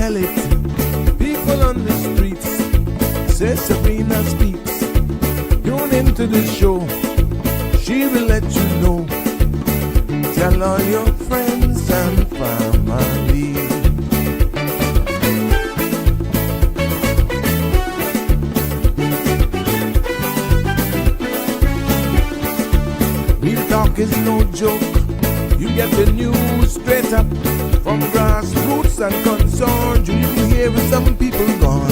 tell it. People on the streets say Sabrina Speaks. Tune into the show, she will let you know. Tell all your friends and family. Real talk is no joke. You get the news straight up from grassroots and concerns. You hear some people gone.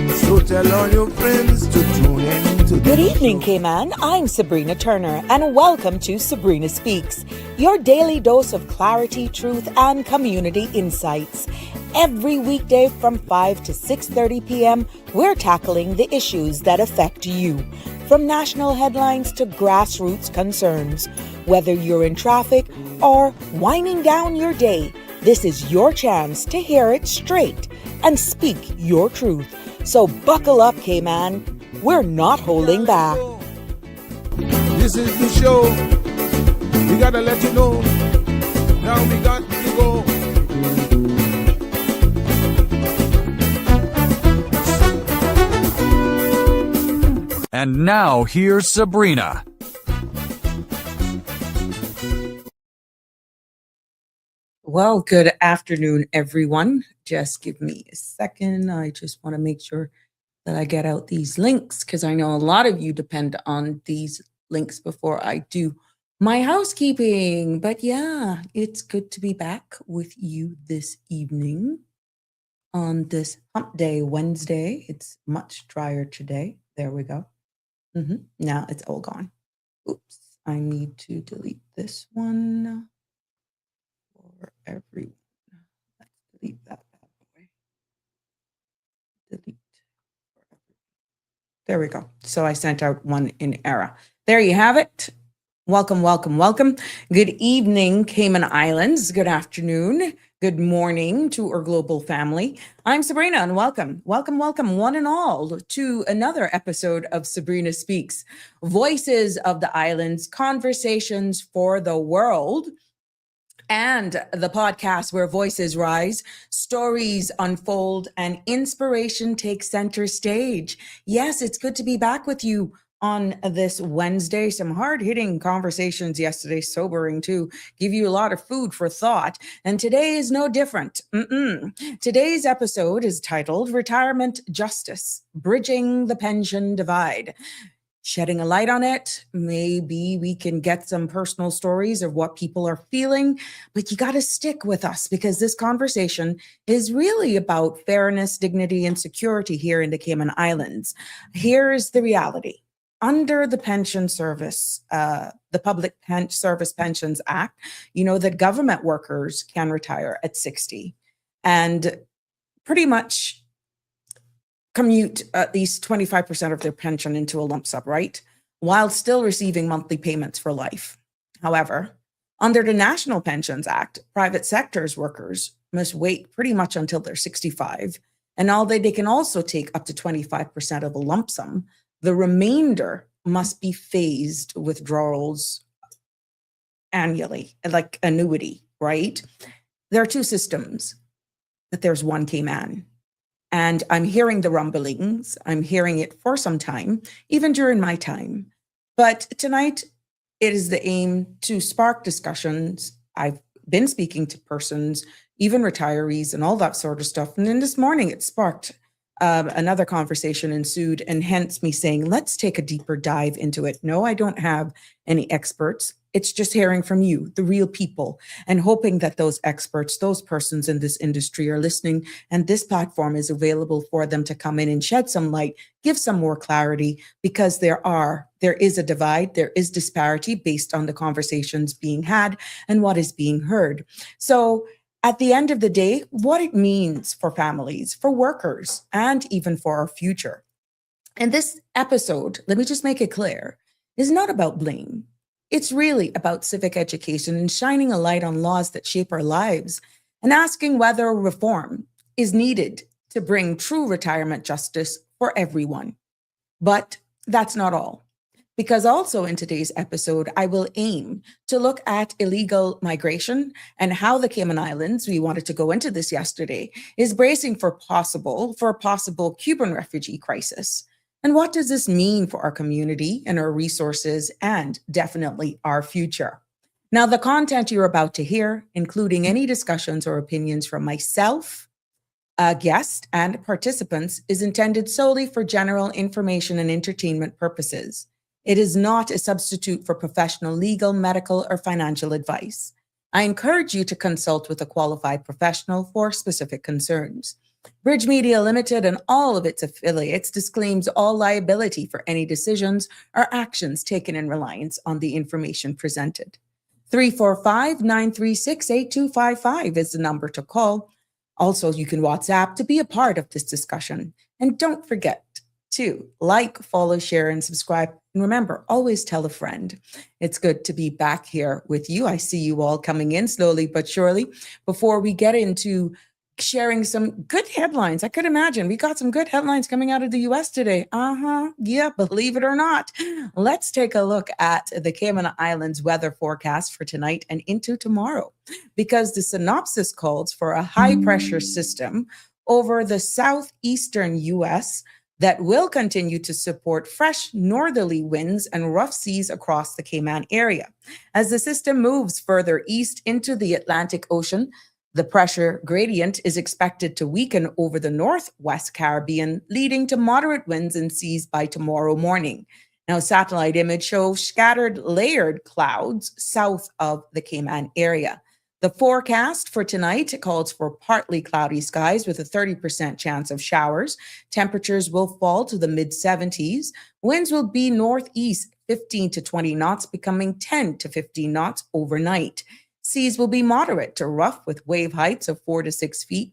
So tell all your friends to tune in to Good evening, Cayman. I'm Sabrina Turner, and welcome to Sabrina Speaks, your daily dose of clarity, truth, and community insights. Every weekday from 5 to 6:30 p.m., we're tackling the issues that affect you, from national headlines to grassroots concerns. Whether you're in traffic or winding down your day, this is your chance to hear it straight and speak your truth. So buckle up, Cayman. We're not holding back. This is the show. We gotta let you know. Now we got to go. And now here's Sabrina. Well, good afternoon, everyone. Just give me a second. I just want to make sure that I get out these links because I know a lot of you depend on these links before I do my housekeeping. But yeah, it's good to be back with you this evening on this Hump Day Wednesday. It's much drier today. There we go. Now it's all gone. Oops, I need to delete this one for everyone. Let's delete that bad boy. Delete. There we go. So I sent out one in error. There you have it. Welcome, welcome, welcome. Good evening, Cayman Islands. Good afternoon. Good morning to our global family. I'm Sabrina and welcome, one and all to another episode of Sabrina Speaks, Voices of the Islands, Conversations for the World, and the podcast where voices rise, stories unfold, and inspiration takes center stage. Yes, it's good to be back with you on this Wednesday. Some hard-hitting conversations yesterday, sobering too, give you a lot of food for thought. And today is no different. Today's episode is titled Retirement Justice, Bridging the Pension Divide. Shedding a light on it, maybe we can get some personal stories of what people are feeling, but you got to stick with us because this conversation is really about fairness, dignity, and security here in the Cayman Islands. Here's the reality. Under the pension service, the Public Service Pensions Act, you know that government workers can retire at 60 and pretty much commute at least 25% of their pension into a lump sum, right? While still receiving monthly payments for life. However, under the National Pensions Act, private sector's workers must wait pretty much until they're 65. And although they can also take up to 25% of a lump sum, the remainder must be phased withdrawals annually, like annuity, right? There are two systems, but there's one Cayman. And I'm hearing the rumblings. I'm hearing it for some time, even during my time. But tonight, it is the aim to spark discussions. I've been speaking to persons, even retirees and all that sort of stuff. And then this morning, it sparked another conversation ensued, and hence me saying, let's take a deeper dive into it. No, I don't have any experts. It's just hearing from you, the real people, and hoping that those experts, those persons in this industry are listening, and this platform is available for them to come in and shed some light, give some more clarity, because there is a divide, there is disparity based on the conversations being had and what is being heard. So at the end of the day, what it means for families, for workers, and even for our future. And this episode, let me just make it clear, is not about blame. It's really about civic education and shining a light on laws that shape our lives and asking whether reform is needed to bring true retirement justice for everyone. But that's not all. Because also in today's episode, I will aim to look at illegal migration and how the Cayman Islands, we wanted to go into this yesterday, is bracing for a possible Cuban refugee crisis. And what does this mean for our community and our resources and definitely our future? Now, the content you're about to hear, including any discussions or opinions from myself, guest, and participants, is intended solely for general information and entertainment purposes. It is not a substitute for professional legal, medical, or financial advice. I encourage you to consult with a qualified professional for specific concerns. Bridge Media Limited and all of its affiliates disclaims all liability for any decisions or actions taken in reliance on the information presented. 345-936-8255 is the number to call. Also, you can WhatsApp to be a part of this discussion. And don't forget to like, follow, share, and subscribe. And remember, always tell a friend. It's good to be back here with you. I see you all coming in slowly but surely. Before we get into sharing some good headlines, I could imagine we got some good headlines coming out of the US today. Yeah, believe it or not. Let's take a look at the Cayman Islands weather forecast for tonight and into tomorrow, because the synopsis calls for a high pressure system over the southeastern US that will continue to support fresh northerly winds and rough seas across the Cayman area. As the system moves further east into the Atlantic Ocean, the pressure gradient is expected to weaken over the northwest Caribbean, leading to moderate winds and seas by tomorrow morning. Now, satellite image shows scattered layered clouds south of the Cayman area. The forecast for tonight calls for partly cloudy skies with a 30% chance of showers. Temperatures will fall to the mid-70s. Winds will be northeast 15 to 20 knots, becoming 10 to 15 knots overnight. Seas will be moderate to rough with wave heights of 4 to 6 feet,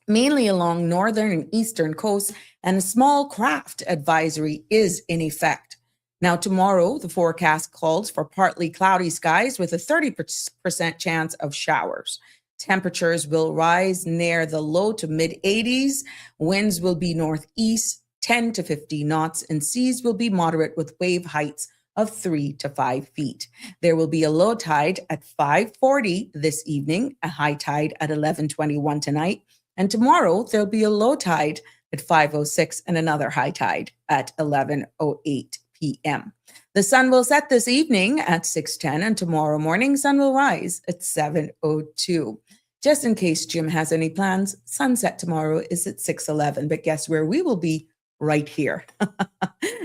mainly along northern and eastern coasts, and a small craft advisory is in effect. Now, tomorrow, the forecast calls for partly cloudy skies with a 30% chance of showers. Temperatures will rise near the low to mid 80s. Winds will be northeast 10 to 15 knots, and seas will be moderate with wave heights of 3 to 5 feet. There will be a low tide at 5:40 this evening, a high tide at 11:21 tonight, and tomorrow there'll be a low tide at 5:06 and another high tide at 11:08 p.m. The sun will set this evening at 6:10, and tomorrow morning sun will rise at 7:02. Just in case Jim has any plans, sunset tomorrow is at 6:11, but guess where we will be? Right here.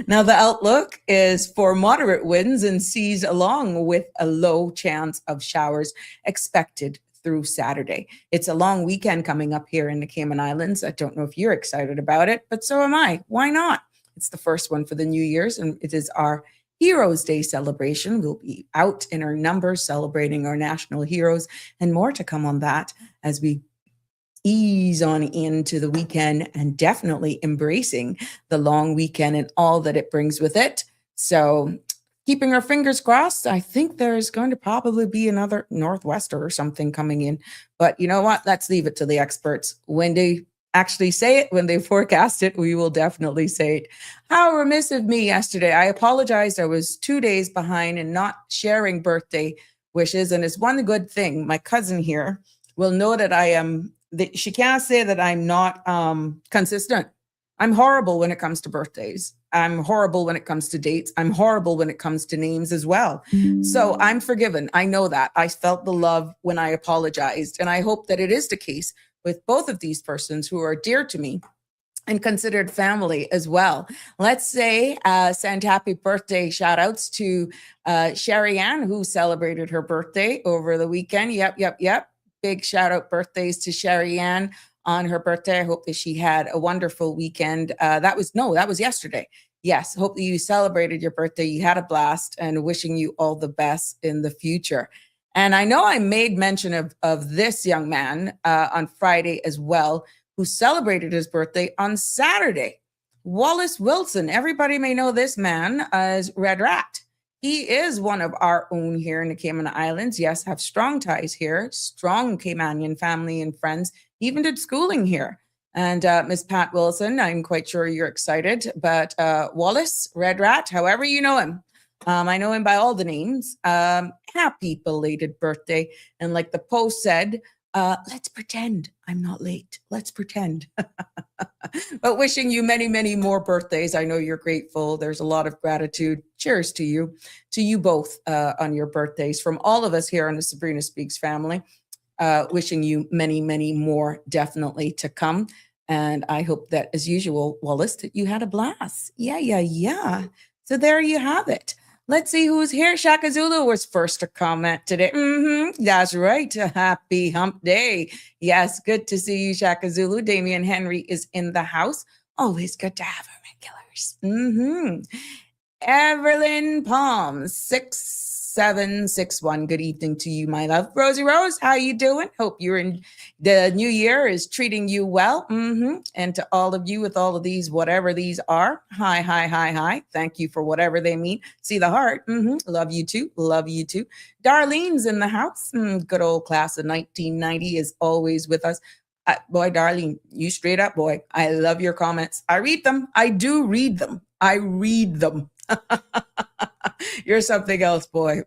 Now, the outlook is for moderate winds and seas along with a low chance of showers expected through Saturday. It's a long weekend coming up here in the Cayman Islands. I don't know if you're excited about it, but so am I. Why not? It's the first one for the New Year's, and it is our Heroes Day celebration. We'll be out in our numbers celebrating our national heroes, and more to come on that as we ease on into the weekend and definitely embracing the long weekend and all that it brings with it. So keeping our fingers crossed, I think there's going to probably be another northwester or something coming in. But you know what? Let's leave it to the experts. When they actually say it, when they forecast it, we will definitely say it. How remiss of me yesterday. I apologized. I was 2 days behind and not sharing birthday wishes. And it's one good thing. My cousin here will know that I am she can't say that I'm not consistent. I'm horrible when it comes to birthdays. I'm horrible when it comes to dates. I'm horrible when it comes to names as well. So I'm forgiven. I know that. I felt the love when I apologized. And I hope that it is the case with both of these persons who are dear to me and considered family as well. Let's say send happy birthday shout outs to Sherry Ann, who celebrated her birthday over the weekend. Yep. Big shout out birthdays to Sherry Ann on her birthday. I hope that she had a wonderful weekend. That was yesterday. Yes, hope that you celebrated your birthday. You had a blast, and wishing you all the best in the future. And I know I made mention of this young man on Friday as well, who celebrated his birthday on Saturday. Wallace Wilson. Everybody may know this man as Red Rat. He is one of our own here in the Cayman Islands. Yes, have strong ties here, strong Caymanian family and friends, even did schooling here. And Miss Pat Wilson, I'm quite sure you're excited. But Wallace, Red Rat, however you know him, I know him by all the names. Happy belated birthday. And like the post said, let's pretend I'm not late. Let's pretend. But wishing you many, many more birthdays. I know you're grateful. There's a lot of gratitude. Cheers to you both on your birthdays. From all of us here on the Sabrina Speaks family, wishing you many, many more definitely to come. And I hope that, as usual, Wallace, that you had a blast. Yeah. So there you have it. Let's see who's here. Shaka Zulu was first to comment today. That's right. Happy hump day. Yes, good to see you, Shaka Zulu. Damian Henry is in the house. Always good to have our regulars. Everlyn Palm, 6761. Good evening to you, my love. Rosie Rose, how you doing? Hope you're in the new year is treating you well. And to all of you with all of these, whatever these are, hi. Thank you for whatever they mean. See the heart. Love you too. Darlene's in the house. Good old class of 1990 is always with us. Boy, Darlene, you straight up, boy. I love your comments. I read them. I do read them. I read them. You're something else, boy.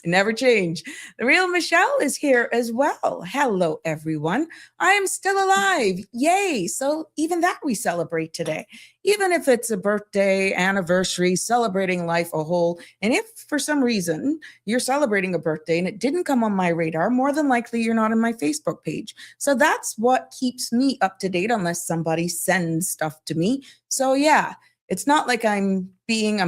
Never change. The real Michelle is here as well. Hello, everyone. I am still alive. Yay. So even that we celebrate today, even if it's a birthday, anniversary, celebrating life a whole. And if for some reason you're celebrating a birthday and it didn't come on my radar, more than likely you're not on my Facebook page. So that's what keeps me up to date unless somebody sends stuff to me. So yeah. It's not like I'm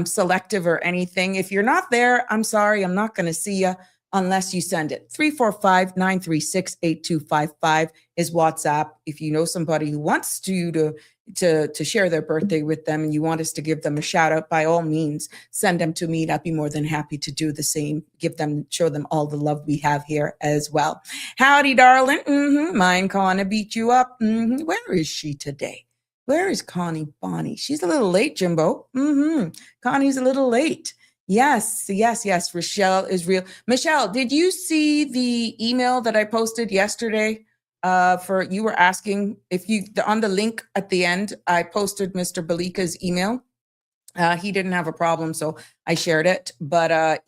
selective or anything. If you're not there, I'm sorry. I'm not going to see you unless you send it. 345-936-8255 is WhatsApp. If you know somebody who wants to share their birthday with them and you want us to give them a shout out, by all means, send them to me. I'd be more than happy to do the same. Show them all the love we have here as well. Howdy, darling. Mine Connor beat you up. Where is she today? Where is Connie Bonnie? She's a little late, Jimbo. Connie's a little late. Yes. Rochelle is real. Michelle, did you see the email that I posted yesterday? You were asking on the link at the end, I posted Mr. Balika's email. He didn't have a problem, so I shared it. But I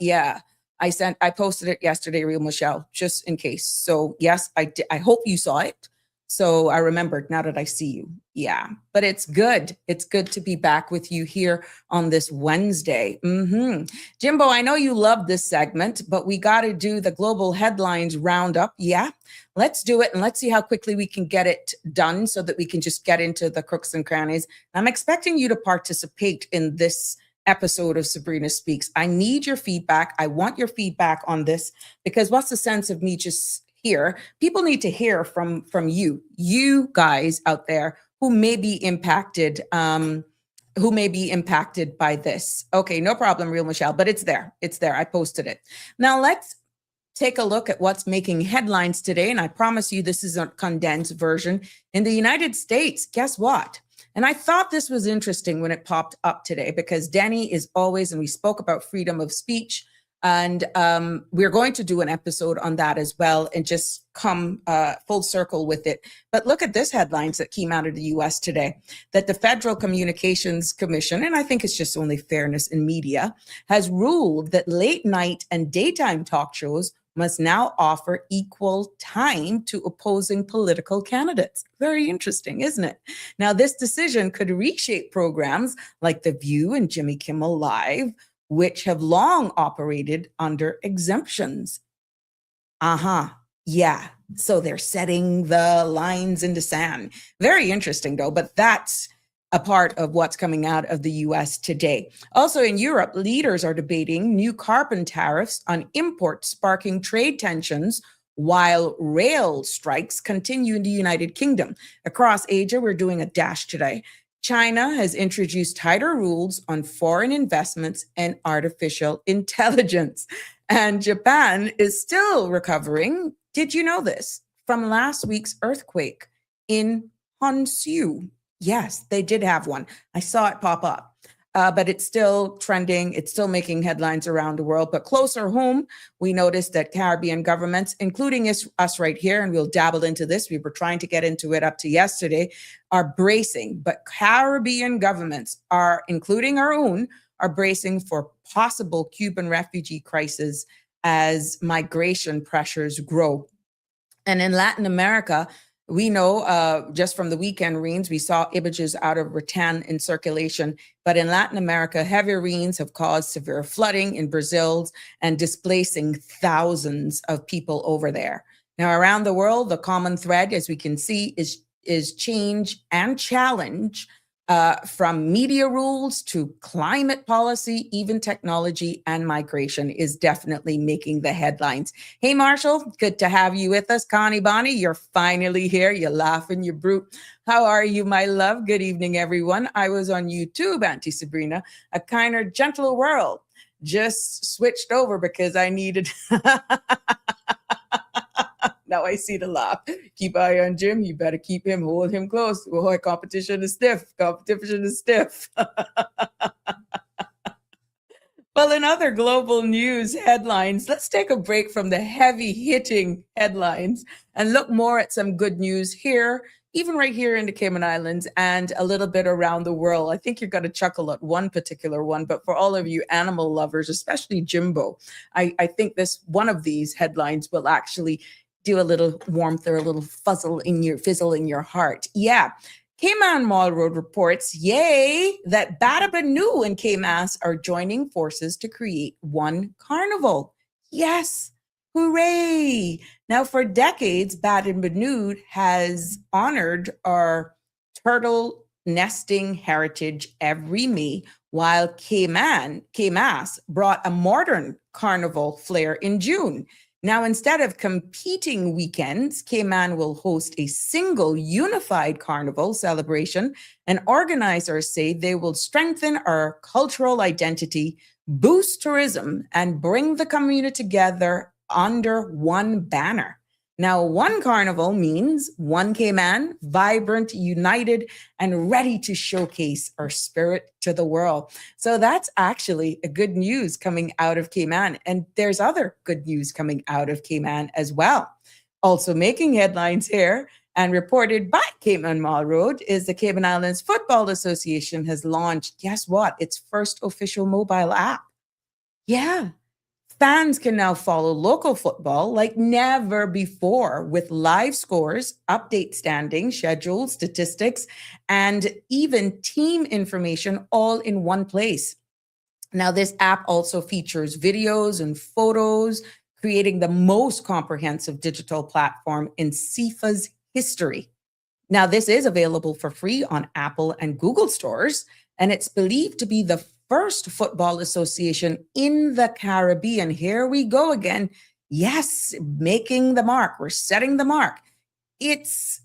posted it yesterday, real Michelle, just in case. So yes, I did. I hope you saw it. So I remembered now that I see you. Yeah, but it's good. It's good to be back with you here on this Wednesday. Jimbo, I know you love this segment, but we got to do the global headlines roundup. Yeah, let's do it. And let's see how quickly we can get it done so that we can just get into the crooks and crannies. I'm expecting you to participate in this episode of Sabrina Speaks. I need your feedback. I want your feedback on this because what's the sense of me just here? People need to hear from you guys out there who may be impacted by this. Okay, no problem, real Michelle, but it's there. I posted it. Now let's take a look at what's making headlines today. And I promise you, this is a condensed version. In the United States, guess what? And I thought this was interesting when it popped up today because Danny is always, and we spoke about freedom of speech. And we're going to do an episode on that as well and just come full circle with it. But look at this headlines that came out of the U.S. today, that the Federal Communications Commission, and I think it's just only fairness in media, has ruled that late night and daytime talk shows must now offer equal time to opposing political candidates. Very interesting, isn't it? Now, this decision could reshape programs like The View and Jimmy Kimmel Live, which have long operated under exemptions. Yeah. So they're setting the lines in the sand. Very interesting, though, but that's a part of what's coming out of the US today. Also in Europe, leaders are debating new carbon tariffs on imports, sparking trade tensions, while rail strikes continue in the United Kingdom. Across Asia, we're doing a dash today. China has introduced tighter rules on foreign investments and artificial intelligence. And Japan is still recovering. Did you know this? From last week's earthquake in Honshu. Yes, they did have one. I saw it pop up. but it's still trending. It's still making headlines around the world. But closer home, we noticed that Caribbean governments, including us right here, and we'll dabble into this, we were trying to get into it up to yesterday, are bracing. But Caribbean governments are, including our own, are bracing for possible Cuban refugee crisis as migration pressures grow. And in Latin America, we know just from the weekend rains, we saw images out of Ratan in circulation. But in Latin America, heavy rains have caused severe flooding in Brazil and displacing thousands of people over there. Now, around the world, the common thread, as we can see, is change and challenge. From media rules to climate policy, even technology and migration is definitely making the headlines. Hey, Marshall, good to have you with us. Connie Bonnie, you're finally here. You're laughing, you brute. How are you, my love? Good evening, everyone. I was on YouTube, Auntie Sabrina, a kinder, gentler world. Just switched over because I needed... Now I see the laugh. Keep eye on Jim. You better keep him, hold him close. Boy, competition is stiff. Competition is stiff. Well, in other global news headlines, let's take a break from the heavy hitting headlines and look more at some good news here, even right here in the Cayman Islands and a little bit around the world. I think you're going to chuckle at one particular one, but for all of you animal lovers, especially Jimbo, I think one of these headlines will actually do a little warmth or a little fizzle in your heart. Yeah. Cayman Mall Road reports, yay, that Badabanu and Caymas are joining forces to create one carnival. Yes. Hooray. Now, for decades, Badabanu has honored our turtle nesting heritage every May, while Caymas brought a modern carnival flair in June. Now, instead of competing weekends, Cayman will host a single unified carnival celebration, and organizers say they will strengthen our cultural identity, boost tourism, and bring the community together under one banner. Now, one carnival means one Cayman, vibrant, united, and ready to showcase our spirit to the world. So that's actually a good news coming out of Cayman. And there's other good news coming out of Cayman as well. Also making headlines here and reported by Cayman Mall Road is the Cayman Islands Football Association has launched, guess what? Its first official mobile app. Yeah. Fans can now follow local football like never before with live scores, update standings, schedules, statistics, and even team information all in one place. Now, this app also features videos and photos, creating the most comprehensive digital platform in CIFA's history. Now, this is available for free on Apple and Google stores, and it's believed to be the first football association in the Caribbean. Here we go again. Yes, making the mark. We're setting the mark. It's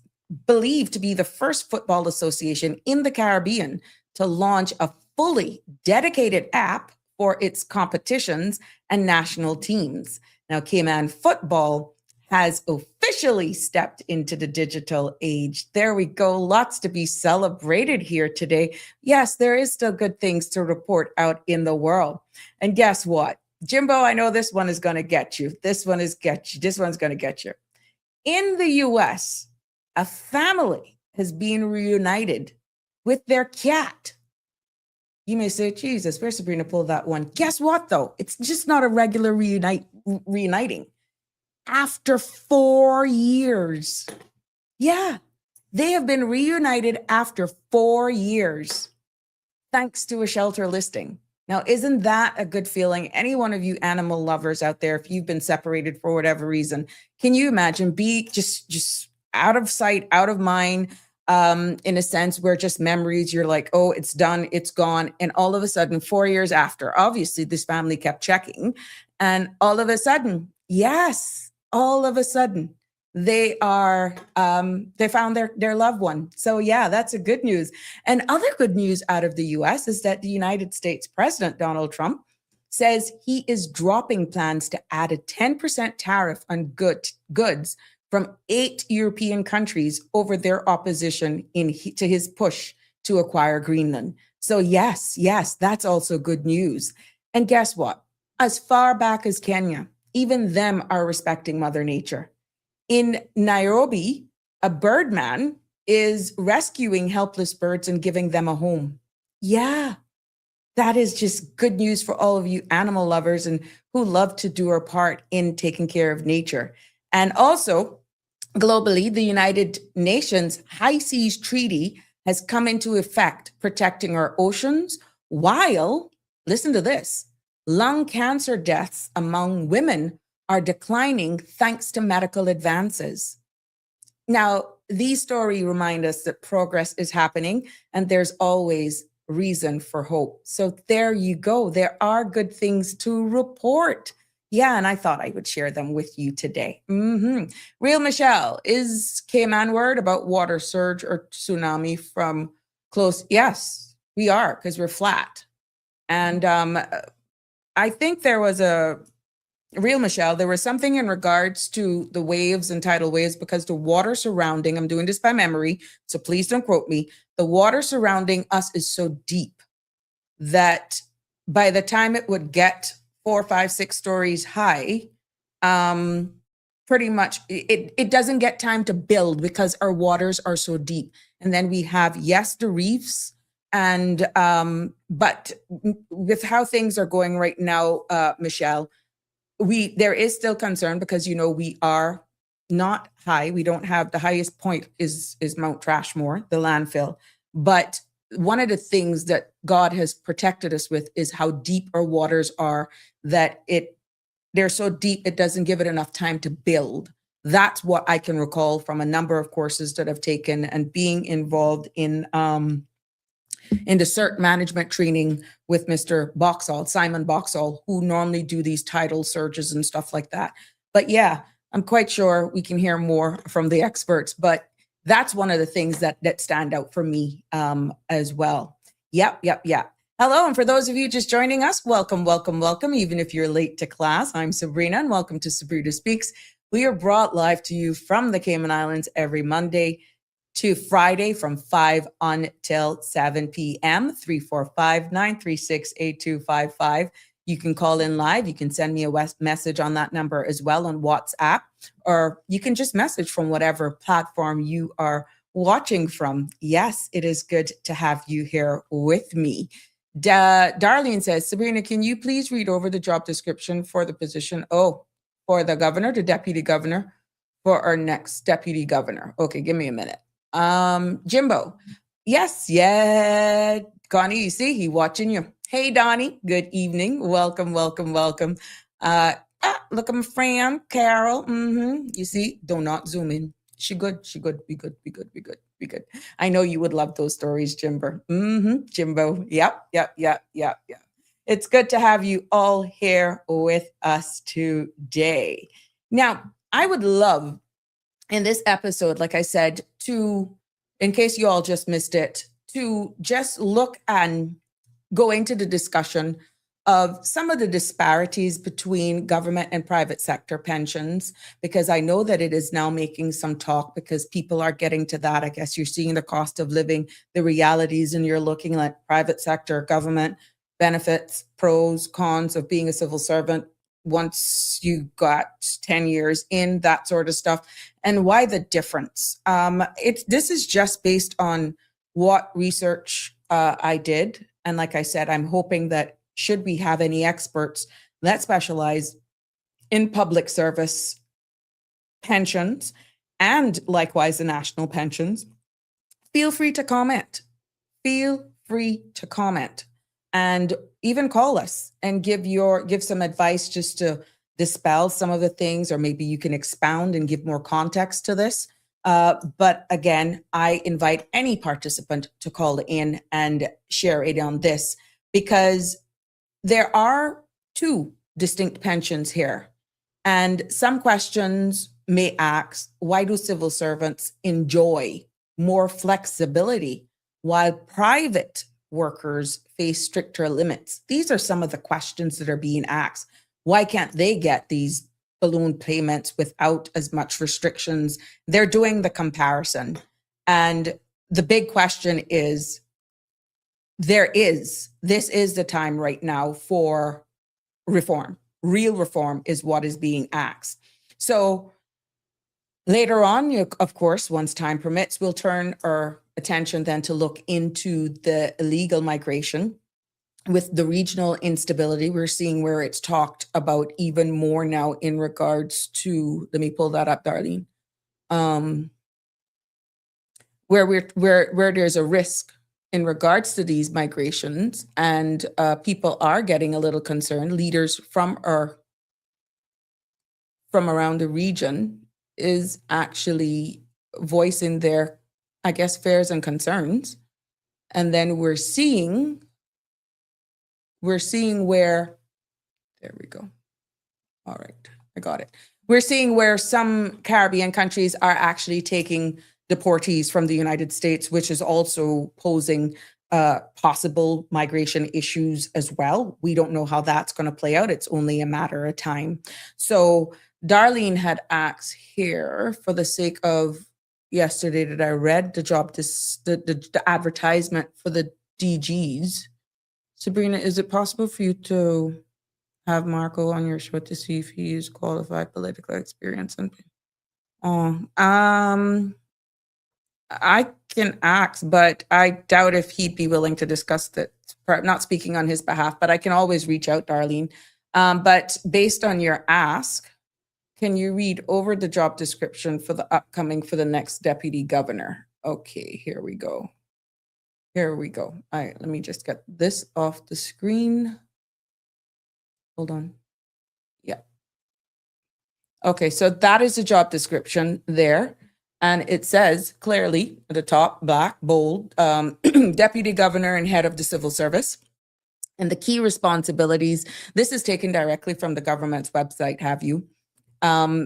believed to be the first football association in the Caribbean to launch a fully dedicated app for its competitions and national teams. Now, Cayman football has officially stepped into the digital age. There we go. Lots to be celebrated here today. Yes, there is still good things to report out in the world. And guess what? Jimbo, I know this one is going to get you. This one's going to get you. In the US, a family has been reunited with their cat. You may say, Jesus, where's Sabrina pulled that one? Guess what, though? It's just not a regular reuniting. After 4 years. Yeah, they have been reunited after 4 years, thanks to a shelter listing. Now, isn't that a good feeling? Any one of you animal lovers out there, if you've been separated for whatever reason, can you imagine be just out of sight, out of mind, in a sense where just memories, you're like, oh, it's done, it's gone. And all of a sudden, 4 years after, obviously this family kept checking. And all of a sudden, yes, all of a sudden, they found their loved one. So yeah, that's a good news. And other good news out of the US is that the United States President Donald Trump says he is dropping plans to add a 10% tariff on goods from 8 European countries over their opposition to his push to acquire Greenland. So yes, that's also good news. And guess what? As far back as Kenya, even them are respecting Mother Nature. In Nairobi, a birdman is rescuing helpless birds and giving them a home. Yeah, that is just good news for all of you animal lovers and who love to do our part in taking care of nature. And also, globally, the United Nations High Seas Treaty has come into effect, protecting our oceans while, listen to this, lung cancer deaths among women are declining thanks to medical advances. Now, these stories remind us that progress is happening and there's always reason for hope. So there you go. There are good things to report. Yeah, and I thought I would share them with you today. Real Michelle, is Cayman word about water surge or tsunami from close? Yes, we are, because we're flat. And I think there was a Real Michelle, there was something in regards to the waves and tidal waves because the water surrounding, I'm doing this by memory, so please don't quote me. The water surrounding us is so deep that by the time it would get 4, 5, 6 stories high, pretty much it doesn't get time to build because our waters are so deep. And then we have, yes, the reefs. And but with how things are going right now, Michelle, there is still concern because we are not high. We don't have the highest point is Mount Trashmore, the landfill. But one of the things that God has protected us with is how deep our waters are, that they're so deep it doesn't give it enough time to build. That's what I can recall from a number of courses that I've taken and being involved in the CERT management training with Mr. Boxall, Simon Boxall, who normally do these tidal surges and stuff like that. But yeah, I'm quite sure we can hear more from the experts, but that's one of the things that stand out for me as well. Yep. Hello, and for those of you just joining us, welcome. Even if you're late to class, I'm Sabrina, and welcome to Sabrina Speaks. We are brought live to you from the Cayman Islands every Monday to Friday from 5 until 7 p.m., 345-936-8255. You can call in live. You can send me a message on that number as well on WhatsApp, or you can just message from whatever platform you are watching from. Yes, it is good to have you here with me. Darlene says, Sabrina, can you please read over the job description for the position? Oh, for the governor, the deputy governor, for our next deputy governor. Okay, give me a minute. Jimbo. Yes. Connie, you see, he watching you. Hey, Donnie. Good evening. Welcome. Look at my friend, Carol. You see, do not zoom in. She good. Be good. I know you would love those stories, Jimbo. Jimbo. Yep. It's good to have you all here with us today. Now, I would love in this episode, like I said, in case you all just missed it, to just look and go into the discussion of some of the disparities between government and private sector pensions, because I know that it is now making some talk because people are getting to that. I guess you're seeing the cost of living, the realities, and you're looking at private sector, government benefits, pros, cons of being a civil servant once you got 10 years in, that sort of stuff, and why the difference. This is just based on what research I did. And like I said, I'm hoping that should we have any experts that specialize in public service pensions and likewise the national pensions, feel free to comment. And even call us and give some advice just to dispel some of the things, or maybe you can expound and give more context to this. But again, I invite any participant to call in and share it on this, because there are 2 distinct pensions here. And some questions may ask, why do civil servants enjoy more flexibility while private workers face stricter limits? These are some of the questions that are being asked. Why can't they get these balloon payments without as much restrictions? They're doing the comparison. And the big question is, this is the time right now for reform. Real reform is what is being asked. So later on, of course, once time permits, we'll turn our attention then to look into the illegal migration. With the regional instability, we're seeing where it's talked about even more now in regards to, let me pull that up, Darlene, where there's a risk in regards to these migrations, and people are getting a little concerned. Leaders from around the region is actually voicing their, I guess, fears and concerns. And then we're seeing where, there we go. All right, I got it. We're seeing where some Caribbean countries are actually taking deportees from the United States, which is also posing possible migration issues as well. We don't know how that's going to play out. It's only a matter of time. So Darlene had asked here, for the sake of yesterday that I read the advertisement for the DGs. Sabrina, is it possible for you to have Marco on your show to see if he is qualified political experience? I can ask, but I doubt if he'd be willing to discuss that. Not speaking on his behalf, but I can always reach out, Darlene. But based on your ask, can you read over the job description for the next deputy governor? Okay, here we go. All right, let me just get this off the screen. Hold on. Yeah. Okay, so that is the job description there. And it says clearly at the top, black, bold, deputy governor and head of the civil service. And the key responsibilities, this is taken directly from the government's website,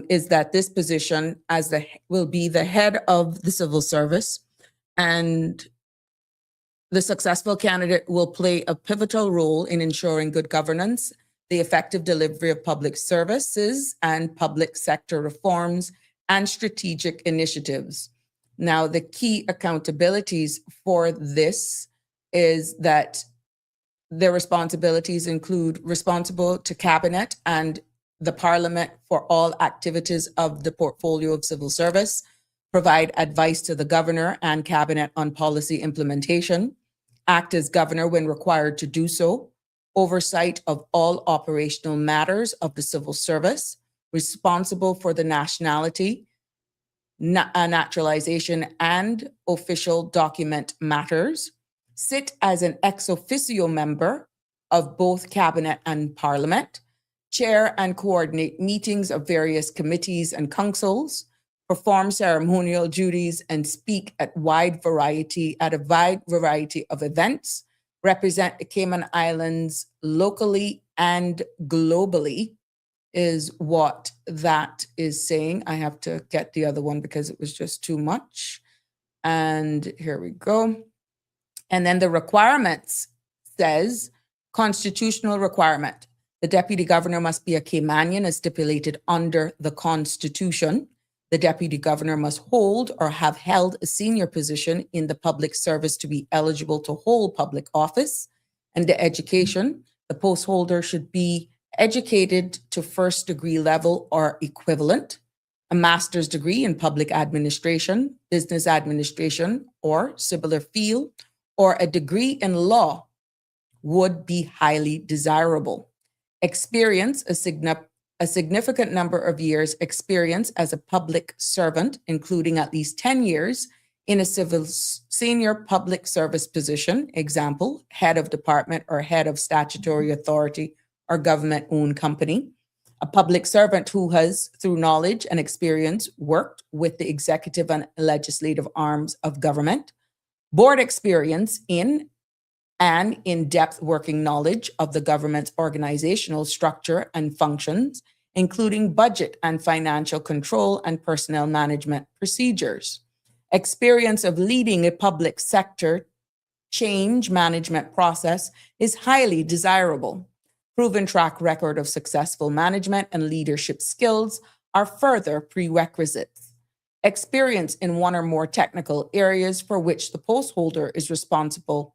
is that this position will be the head of the civil service, and the successful candidate will play a pivotal role in ensuring good governance, the effective delivery of public services and public sector reforms and strategic initiatives. Now, the key accountabilities for this is that their responsibilities include responsible to cabinet and the parliament for all activities of the portfolio of civil service, provide advice to the governor and cabinet on policy implementation, act as governor when required to do so, oversight of all operational matters of the civil service, responsible for the nationality, naturalization, and official document matters, sit as an ex officio member of both cabinet and parliament, chair and coordinate meetings of various committees and councils, perform ceremonial duties, and speak at a wide variety of events, represent the Cayman Islands locally and globally, is what that is saying. I have to get the other one because it was just too much. And here we go. And then the requirements says, constitutional requirement. The deputy governor must be a Caymanian as stipulated under the Constitution. The deputy governor must hold or have held a senior position in the public service to be eligible to hold public office. And the education, the post holder should be educated to first degree level or equivalent, a master's degree in public administration, business administration, or similar field, or a degree in law would be highly desirable. Experience, a significant number of years experience as a public servant, including at least 10 years in a senior public service position, example, head of department or head of statutory authority or government-owned company. A public servant who has, through knowledge and experience, worked with the executive and legislative arms of government. Board experience in and in-depth working knowledge of the government's organizational structure and functions, including budget and financial control and personnel management procedures. Experience of leading a public sector change management process is highly desirable. Proven track record of successful management and leadership skills are further prerequisites. Experience in one or more technical areas for which the post holder is responsible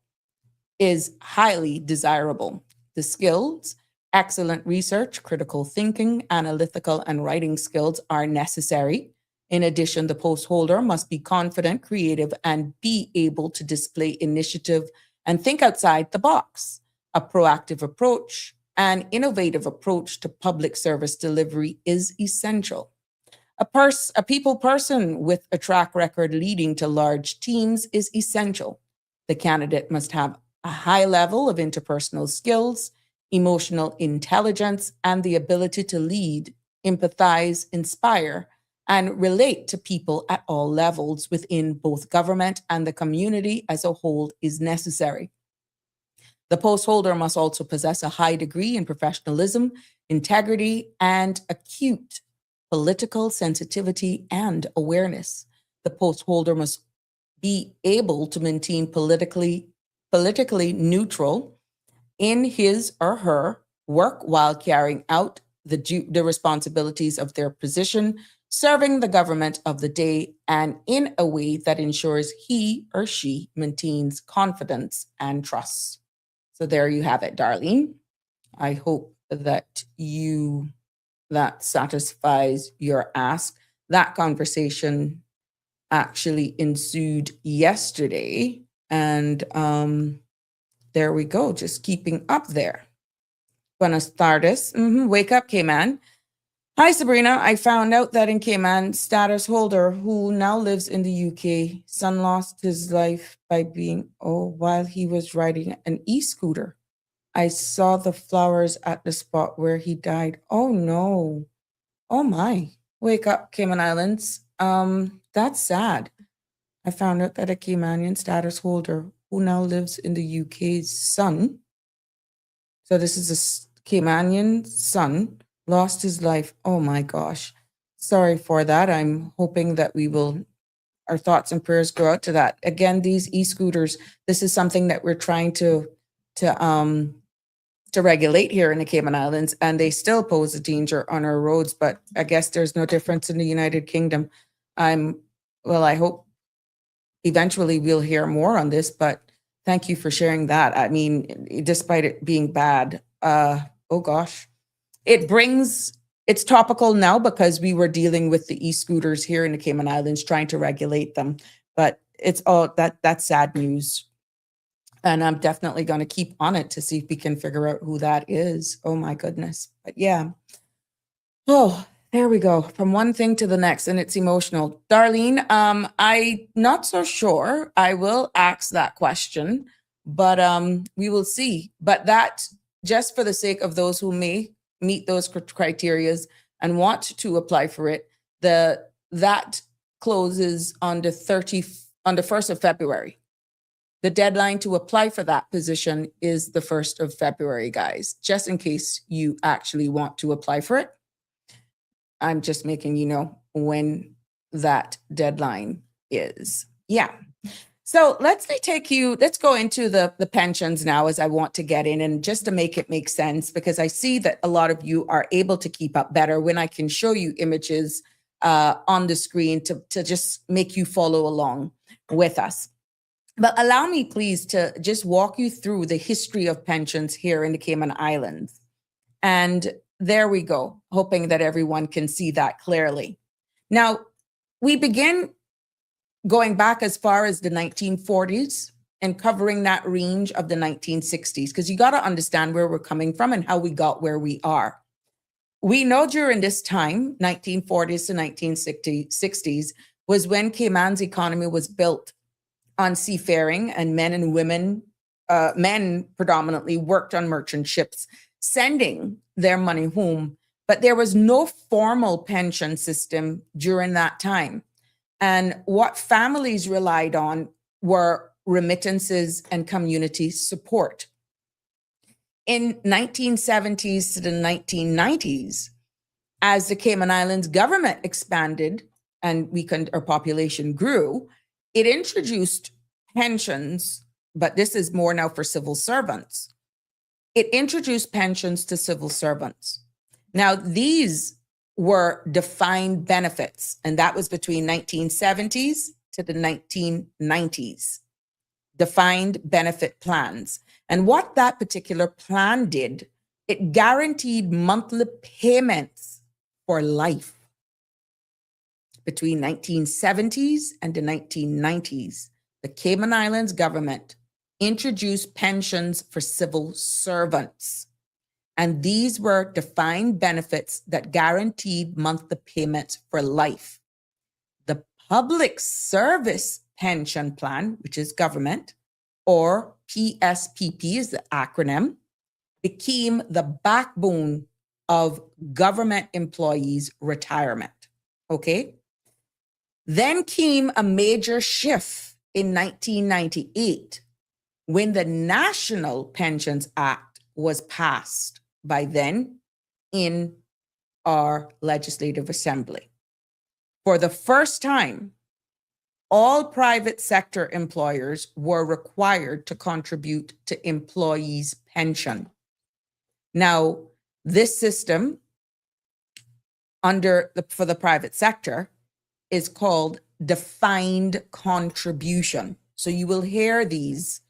is highly desirable. The skills, excellent research, critical thinking, analytical, and writing skills are necessary. In addition, the post holder must be confident, creative, and be able to display initiative and think outside the box. A proactive approach, an innovative approach to public service delivery is essential. A people person with a track record leading to large teams is essential. The candidate must have a high level of interpersonal skills, emotional intelligence, and the ability to lead, empathize, inspire, and relate to people at all levels within both government and the community as a whole is necessary. The post holder must also possess a high degree in professionalism, integrity, and acute political sensitivity and awareness. The post holder must be able to maintain politically neutral in his or her work while carrying out the responsibilities of their position, serving the government of the day, and in a way that ensures he or she maintains confidence and trust. So there you have it, Darlene. I hope that that satisfies your ask. That conversation actually ensued yesterday, and there we go, just keeping up there. Buenas tardes. Wake up, Cayman. Hi, Sabrina. I found out that in Cayman, status holder who now lives in the UK, son lost his life by while he was riding an e-scooter. I saw the flowers at the spot where he died. Oh no. Oh my. Wake up, Cayman Islands. That's sad. I found out that a Caymanian status holder who now lives in the UK's son. So this is a Caymanian son lost his life. Oh my gosh. Sorry for that. I'm hoping that our thoughts and prayers go out to that. Again, these e-scooters, this is something that we're trying to regulate here in the Cayman Islands, and they still pose a danger on our roads, but I guess there's no difference in the United Kingdom. I hope eventually we'll hear more on this, but thank you for sharing that. I mean, despite it being bad, oh gosh. It's topical now because we were dealing with the e-scooters here in the Cayman Islands, trying to regulate them. But it's all that's sad news. And I'm definitely going to keep on it to see if we can figure out who that is. Oh my goodness. But yeah. Oh, there we go. From one thing to the next, and it's emotional. Darlene, I'm not so sure. I will ask that question, but we will see. But that, just for the sake of those who may meet those criteria and want to apply for it, that closes on the 1st of February. The deadline to apply for that position is the 1st of February, guys, just in case you actually want to apply for it. I'm just making you know when that deadline is. Yeah. So let's go into the pensions now, as I want to get in, and just to make it make sense, because I see that a lot of you are able to keep up better when I can show you images on the screen to just make you follow along with us. But allow me, please, to just walk you through the history of pensions here in the Cayman Islands. And there we go, hoping that everyone can see that clearly. Now, we begin going back as far as the 1940s and covering that range of the 1960s, because you got to understand where we're coming from and how we got where we are. We know during this time, 1940s to 1960s, was when Cayman's economy was built on seafaring, and men and women, men predominantly, worked on merchant ships, sending their money home. But there was no formal pension system during that time. And what families relied on were remittances and community support. In 1970s to the 1990s, as the Cayman Islands government expanded and our population grew, it introduced pensions, but this is more now for civil servants. It introduced pensions to civil servants. Now, these were defined benefits, and that was between 1970s to the 1990s. Defined benefit plans. And what that particular plan did, it guaranteed monthly payments for life. Between 1970s and the 1990s, the Cayman Islands government introduced pensions for civil servants. And these were defined benefits that guaranteed monthly payments for life. The Public Service Pension Plan, which is government, or PSPP is the acronym, became the backbone of government employees' retirement. Okay? Then came a major shift in 1998 when the National Pensions Act was passed by then in our Legislative Assembly. For the first time, all private sector employers were required to contribute to employees' pension. Now, this system for the private sector is called defined contribution. So you will hear these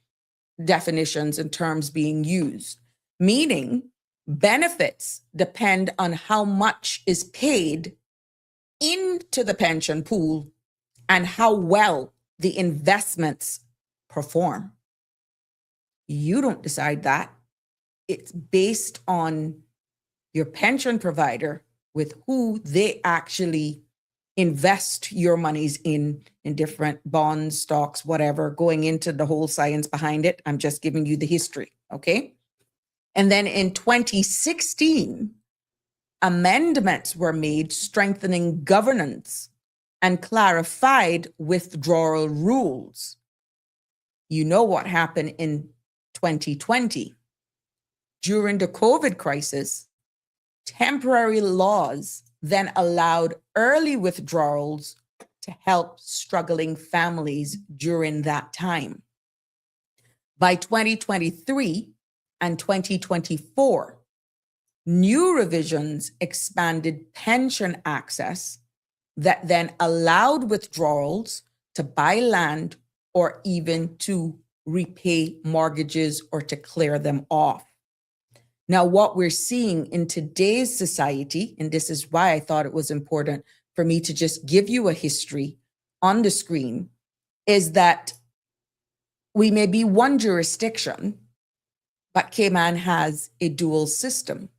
definitions and terms being used, meaning benefits depend on how much is paid into the pension pool and how well the investments perform. You don't decide that. It's based on your pension provider with who they actually invest your monies in different bonds, stocks, whatever, going into the whole science behind it. I'm just giving you the history, okay? And then in 2016, amendments were made strengthening governance and clarified withdrawal rules. You know what happened in 2020. During the COVID crisis, temporary laws then allowed early withdrawals to help struggling families during that time. By 2023 and 2024, new revisions expanded pension access that then allowed withdrawals to buy land or even to repay mortgages or to clear them off. Now, what we're seeing in today's society, and this is why I thought it was important for me to just give you a history on the screen, is that we may be one jurisdiction, but Cayman has a dual system.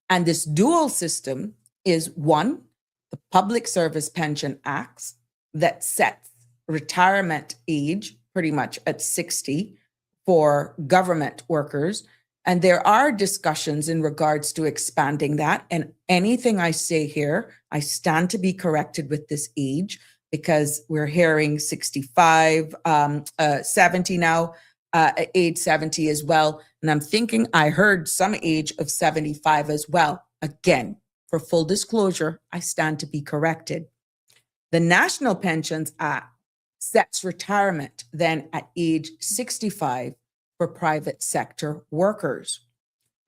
And this dual system is one, the Public Service Pension Act that sets retirement age pretty much at 60 for government workers. And there are discussions in regards to expanding that. And anything I say here, I stand to be corrected with this age because we're hearing 65, 70 now, age 70 as well. And I'm thinking I heard some age of 75 as well. Again, for full disclosure, I stand to be corrected. The National Pensions Act sets retirement then at age 65 for private sector workers.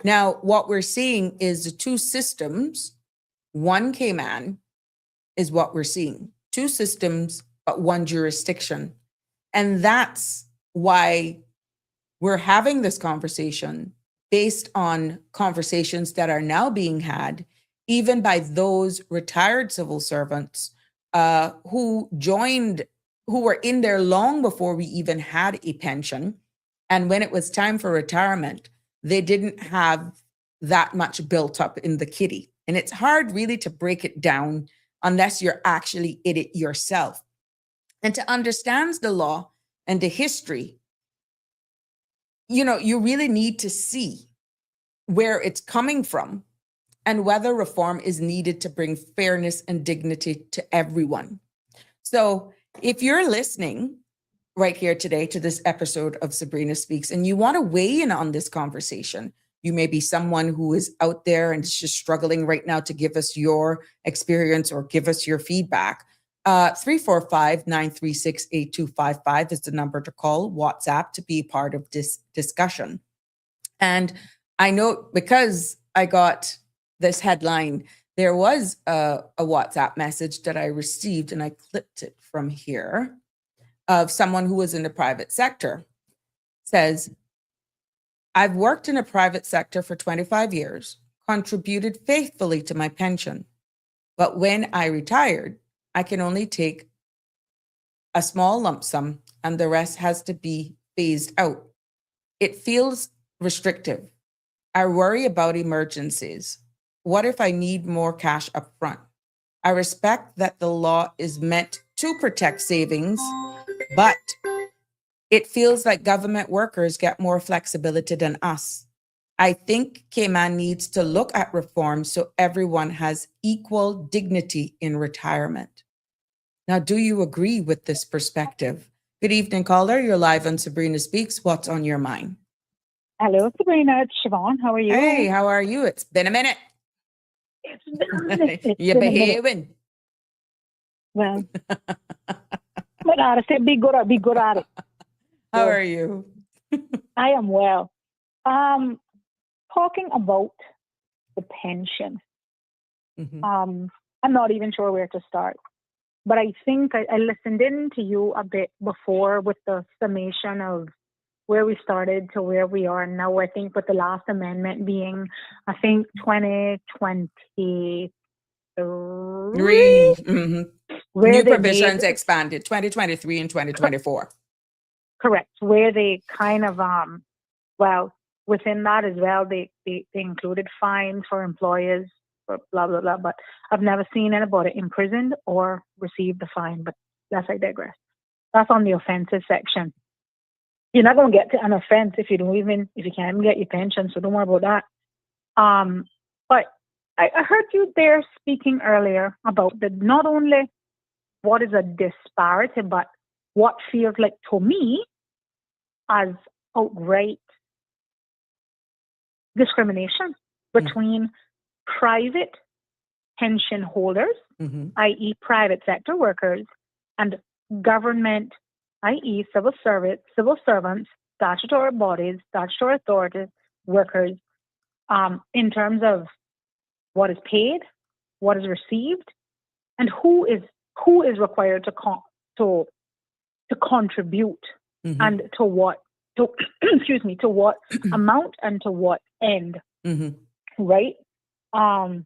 Now, what we're seeing is the two systems, one Cayman is what we're seeing. Two systems, but one jurisdiction. And that's why we're having this conversation based on conversations that are now being had, even by those retired civil servants who were in there long before we even had a pension. And when it was time for retirement, they didn't have that much built up in the kitty. And it's hard really to break it down unless you're actually in it yourself. And to understand the law and the history, you really need to see where it's coming from and whether reform is needed to bring fairness and dignity to everyone. So if you're listening right here today to this episode of Sabrina Speaks and you want to weigh in on this conversation, you may be someone who is out there and is just struggling right now to give us your experience or give us your feedback. 345-936-8255 is the number to call, WhatsApp, to be part of this discussion. And I know because I got this headline, there was a WhatsApp message that I received, and I clipped it from here, of someone who was in the private sector. Says, I've worked in a private sector for 25 years, contributed faithfully to my pension. But when I retired, I can only take a small lump sum and the rest has to be phased out. It feels restrictive. I worry about emergencies. What if I need more cash up front? I respect that the law is meant to protect savings, but it feels like government workers get more flexibility than us. I think Cayman needs to look at reform so everyone has equal dignity in retirement. Now, do you agree with this perspective? Good evening, caller. You're live on Sabrina Speaks. What's on your mind? Hello, Sabrina. It's Siobhan. How are you? Hey, how are you? It's been a minute. It's been a minute. You're behaving. Well, but I say be good at it. How are you? I am well. Talking about the pension. Mhm. I'm not even sure where to start. But I think I listened in to you a bit before with the summation of where we started to where we are now. I think with the last amendment being, I think 2023, Mhm. where New they provisions made, expanded 2023 and 2024. correct, where they kind of well, within that as well, they included fines for employers for blah blah blah. But I've never seen anybody imprisoned or received the fine. But I digress. That's on the offenses section. You're not going to get to an offense if you can't even get your pension. So don't worry about that. But I heard you there speaking earlier about not only what is a disparity, but what feels like to me as outright discrimination between private pension holders, Mhm. i.e. private sector workers, and government, i.e. civil servants, statutory bodies, statutory authorities, workers, in terms of what is paid, what is received, and who is required to contribute, Mhm. and to what to what amount and to what end. Mhm. Right? I'll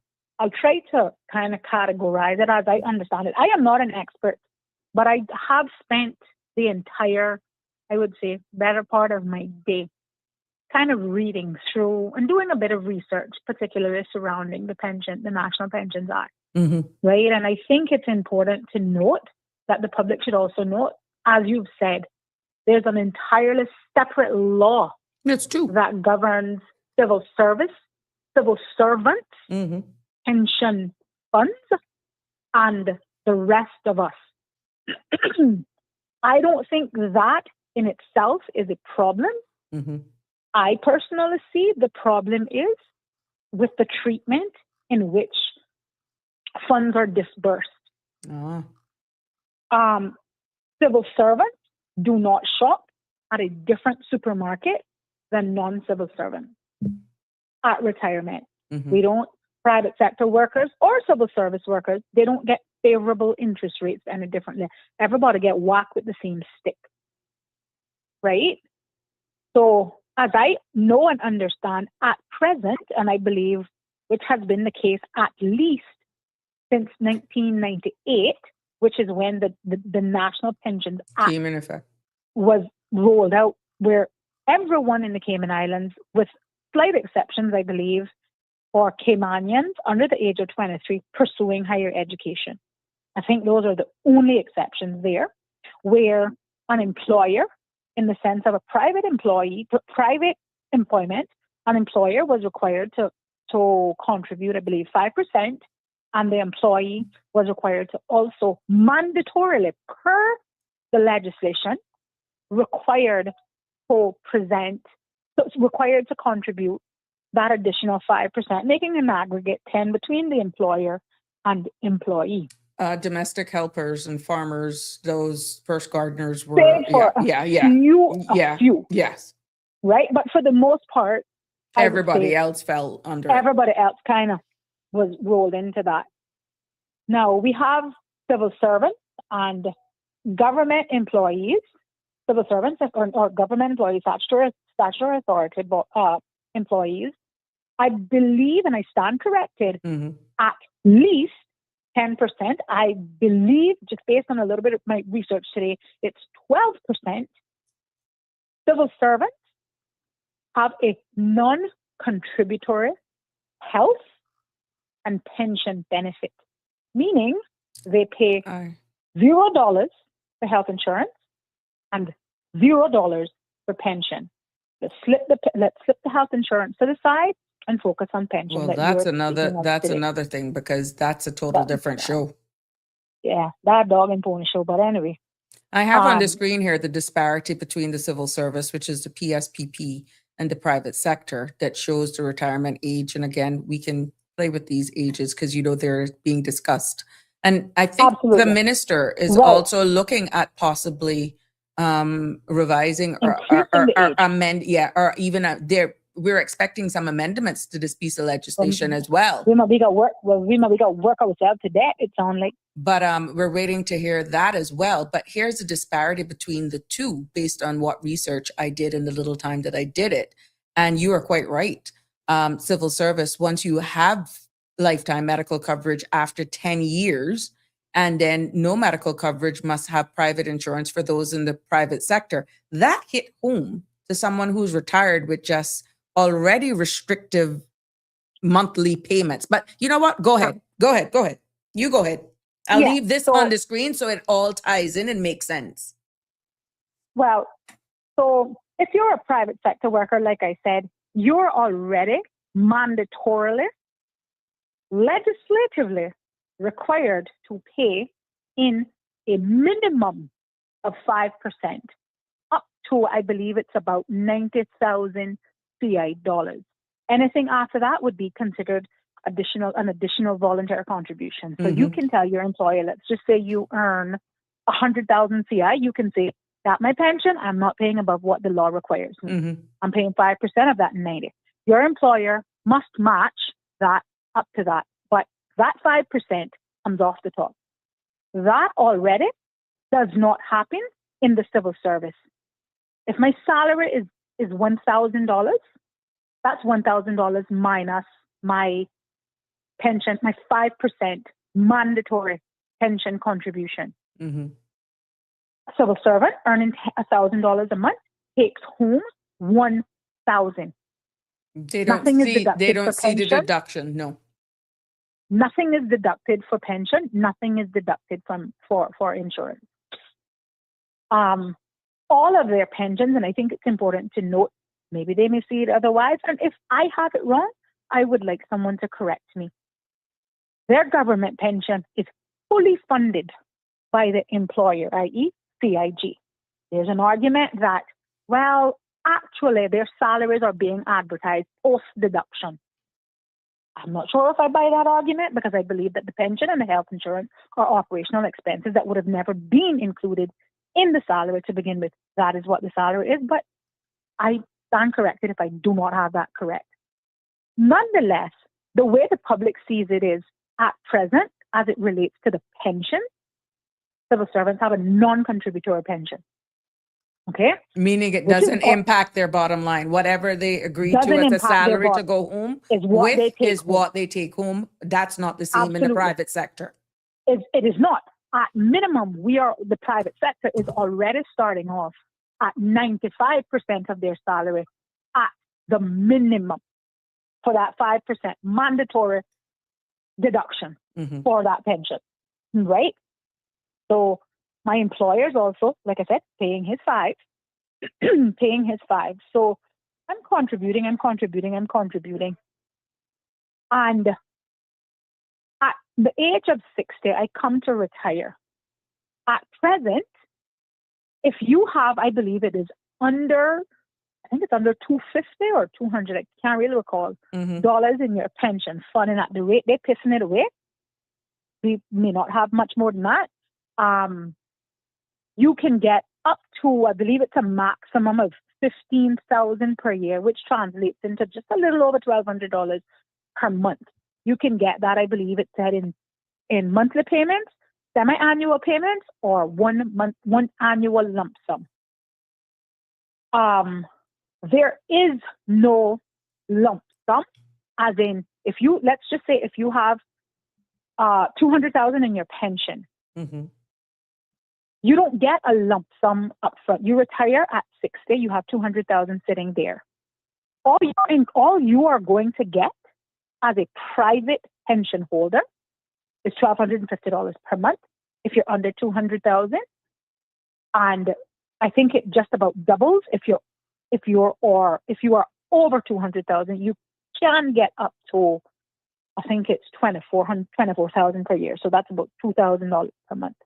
try to kind of categorize it as I understand it. I am not an expert, but I have spent the entire, I would say, better part of my day kind of reading through and doing a bit of research, particularly surrounding the National Pensions Act. Mhm. Right? And I think it's important to note that the public should also note, as you've said, there's an entirely separate law That's true. that governs civil servants, Mhm. pension funds, and the rest of us. I don't think that in itself is a problem. Mhm. I personally see the problem is with the treatment in which funds are disbursed. Ah. Civil servants do not shop at a different supermarket than non-civil servants at retirement. Mhm. We don't, private sector workers or civil service workers, they don't get favorable interest rates any differently. Everybody get whacked with the same stick, right? So as I know and understand at present, and I believe which has been the case at least since 1998, which is when the National Pensions Act Came in effect. was rolled out, where everyone in the Cayman Islands, with slight exceptions, I believe, for Caymanians under the age of 23 pursuing higher education. I think those are the only exceptions there, where an employer, in the sense of a private employment, an employer was required to contribute, I believe, 5%, and the employee was required to also mandatorily, per the legislation, required to contribute that additional 5%, making an aggregate 10 between the employer and employee. Domestic helpers and farmers, those first gardeners were, Save for a few, yes. right? But for the most part, Everybody else fell under it. Everybody else kind of was rolled into that. Now we have civil servants and government employees, civil servants or government employees, statutory statutory authority employees, I believe, and I stand corrected, at least 10%. I believe, just based on a little bit of my research today, it's 12%. Civil servants have a non-contributory health and pension benefit, meaning they pay $0 for health insurance and $0 for pension. Let's slip the health insurance to the side and focus on pension. Well, that's another thing, because that's a total different show. Yeah, that dog and pony show. But anyway, I have on the screen here the disparity between the civil service, which is the PSPP, and the private sector, that shows the retirement age. And again, we can play with these ages because, they're being discussed. And I think the minister is also looking at possibly revising or amend, or even we're expecting some amendments to this piece of legislation as well. We might be got work. Well, we might be got work ourselves to that. It sounds like. But we're waiting to hear that as well. But here's the disparity between the two, based on what research I did in the little time that I did it. And you are quite right. Civil service, once you have lifetime medical coverage after 10 years, and then no medical coverage, must have private insurance for those in the private sector. That hit home to someone who's retired with just already restrictive monthly payments. But you know what? Go ahead. You go ahead. I'll leave this on the screen so it all ties in and makes sense. Well, so if you're a private sector worker, like I said, you're already mandatorily, legislatively required to pay in a minimum of 5%, up to, I believe it's about 90,000 CI dollars. Anything after that would be considered an additional voluntary contribution. So you can tell your employer, let's just say you earn 100,000 CI, you can say, that my pension, I'm not paying above what the law requires. I'm paying 5% of that 90. Your employer must match that up to that. But that 5% comes off the top. That already does not happen in the civil service. If my salary is $1,000, that's $1,000 minus my pension, my 5% mandatory pension contribution. A civil servant earning $1,000 a month takes home $1,000. They don't see the deduction. No. Nothing is deducted for pension. Nothing is deducted for insurance. All of their pensions, and I think it's important to note, maybe they may see it otherwise, and if I have it wrong, I would like someone to correct me. Their government pension is fully funded by the employer, i.e. CIG. There's an argument that, well, actually their salaries are being advertised post-deduction. I'm not sure if I buy that argument, because I believe that the pension and the health insurance are operational expenses that would have never been included in the salary to begin with. That is what the salary is, but I stand corrected if I do not have that correct. Nonetheless, the way the public sees it is, at present, as it relates to the pension, civil servants have a non-contributory pension. Okay? Meaning it doesn't impact their bottom line. Whatever they agree to as a salary to go home is what they take home. That's not the same in the private sector. It is not. At minimum, the private sector is already starting off at 95% of their salary at the minimum for that 5% mandatory deduction for that pension, right? So my employer is also, like I said, paying his 5. So I'm contributing. And at the age of 60, I come to retire. At present, if you have, I believe it is under 250 or 200, I can't really recall, dollars in your pension fund, and at the rate they're pissing it away, we may not have much more than that. You can get up to, I believe it's a maximum of $15,000 per year, which translates into just a little over $1,200 per month. You can get that, I believe it said, in monthly payments, semi-annual payments, or one annual lump sum. there is no lump sum, as in, let's just say if you have 200,000 in your pension, you don't get a lump sum up front. You retire at 60, you have 200,000 sitting there. All you are going to get as a private pension holder is $1,250 per month if you're under 200,000, and I think it just about doubles if you are over 200,000. You can get up to, I think it's 24,000 per year, so that's about $2,000 per month,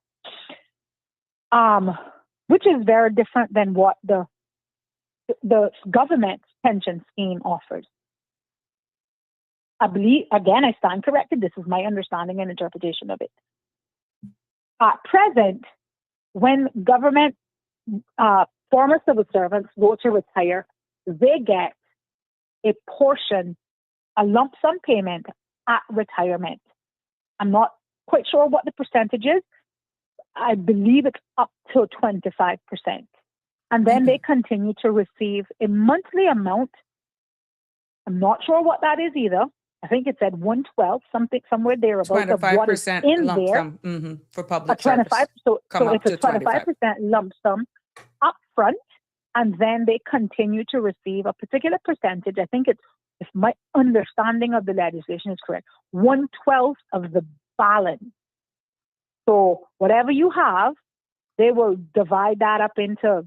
which is very different than what the government pension scheme offers. I believe, again, I stand corrected. This is my understanding and interpretation of it. At present, when government former civil servants go to retire, they get a portion, a lump sum payment at retirement. I'm not quite sure what the percentage is. I believe it's up to 25%. And then they continue to receive a monthly amount. I'm not sure what that is either. I think it said 112, somewhere there about 25% in lump there. sum for public 25, service. so Up it's a 25% lump sum up front, and then they continue to receive a particular percentage. I think it's, if my understanding of the legislation is correct, 1/12 of the balance. So whatever you have, they will divide that up into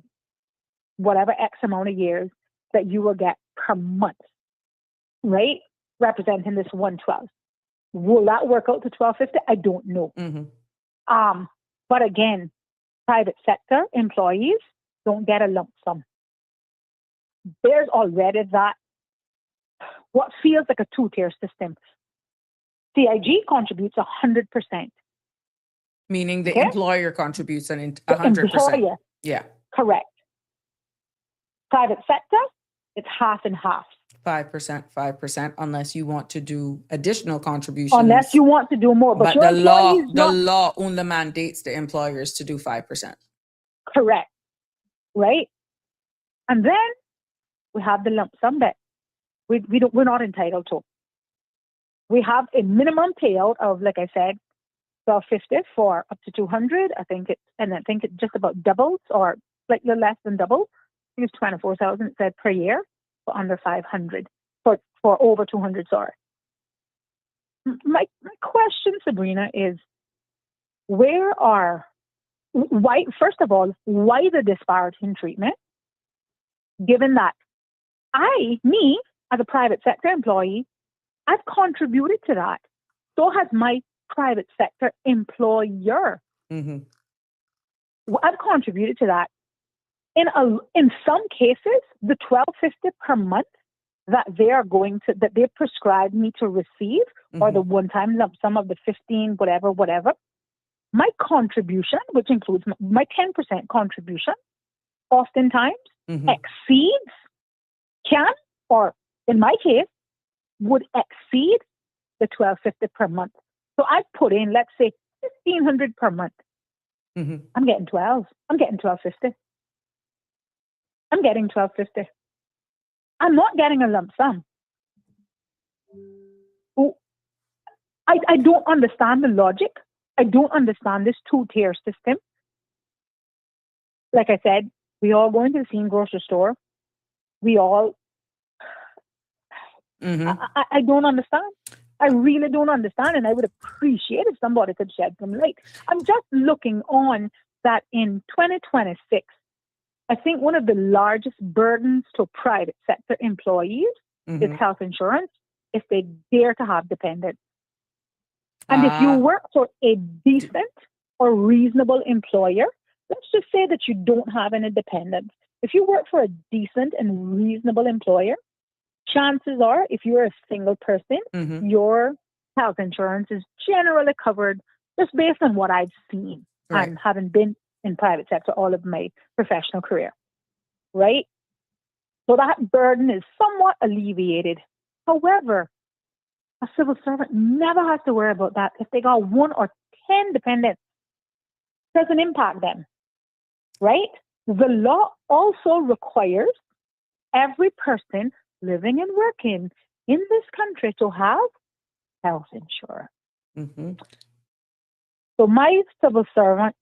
whatever X amount of years that you will get per month, right? Representing this 1/12. Will that work out to 1,250? I don't know. But again, private sector employees don't get a lump sum. There's already that, what feels like a two-tier system. CIG contributes 100%. Meaning the Okay? employer contributes 100%. Employer, Yeah. correct. Private sector, it's half and half. 5%, unless you want to do additional contributions. Unless you want to do more. But your the law employee is not law only mandates the employers to do 5%. correct, right? And then we have the lump sum that we're not entitled to. We have a minimum payout of, like I said, $1,250 for up to 200. I think it just about doubles or slightly less than double. I think it's 24,000 it said per year for under 500 for over 200. Sorry. My question, Sabrina, is why? First of all, why the disparity in treatment? Given that me as a private sector employee, I've contributed to that. So has my private sector employer. I've contributed to that. In some cases, the $1,250 per month that they prescribed me to receive, or the one-time lump sum of the 15, whatever, my contribution, which includes my 10% contribution, oftentimes exceeds, or in my case, would exceed the $1,250 per month. So I put in, let's say, $1,500 per month. I'm getting 12. I'm getting $1,250. I'm getting $1,250. I'm not getting a lump sum. I don't understand the logic. I don't understand this two-tier system. Like I said, we all go into the same grocery store. We all... I don't understand. I really don't understand, and I would appreciate if somebody could shed some light. I'm just looking on that in 2026, I think one of the largest burdens to private sector employees is health insurance if they dare to have dependents. And if you work for a decent or reasonable employer, let's just say that you don't have any dependents. If you work for a decent and reasonable employer, chances are, if you're a single person, your health insurance is generally covered, just based on what I've seen and having been in private sector all of my professional career, right? So that burden is somewhat alleviated. However, a civil servant never has to worry about that. If they got 1 or 10 dependents, it doesn't impact them, right? The law also requires, every person living and working in this country to have health insurance. Mm-hmm. So my civil servant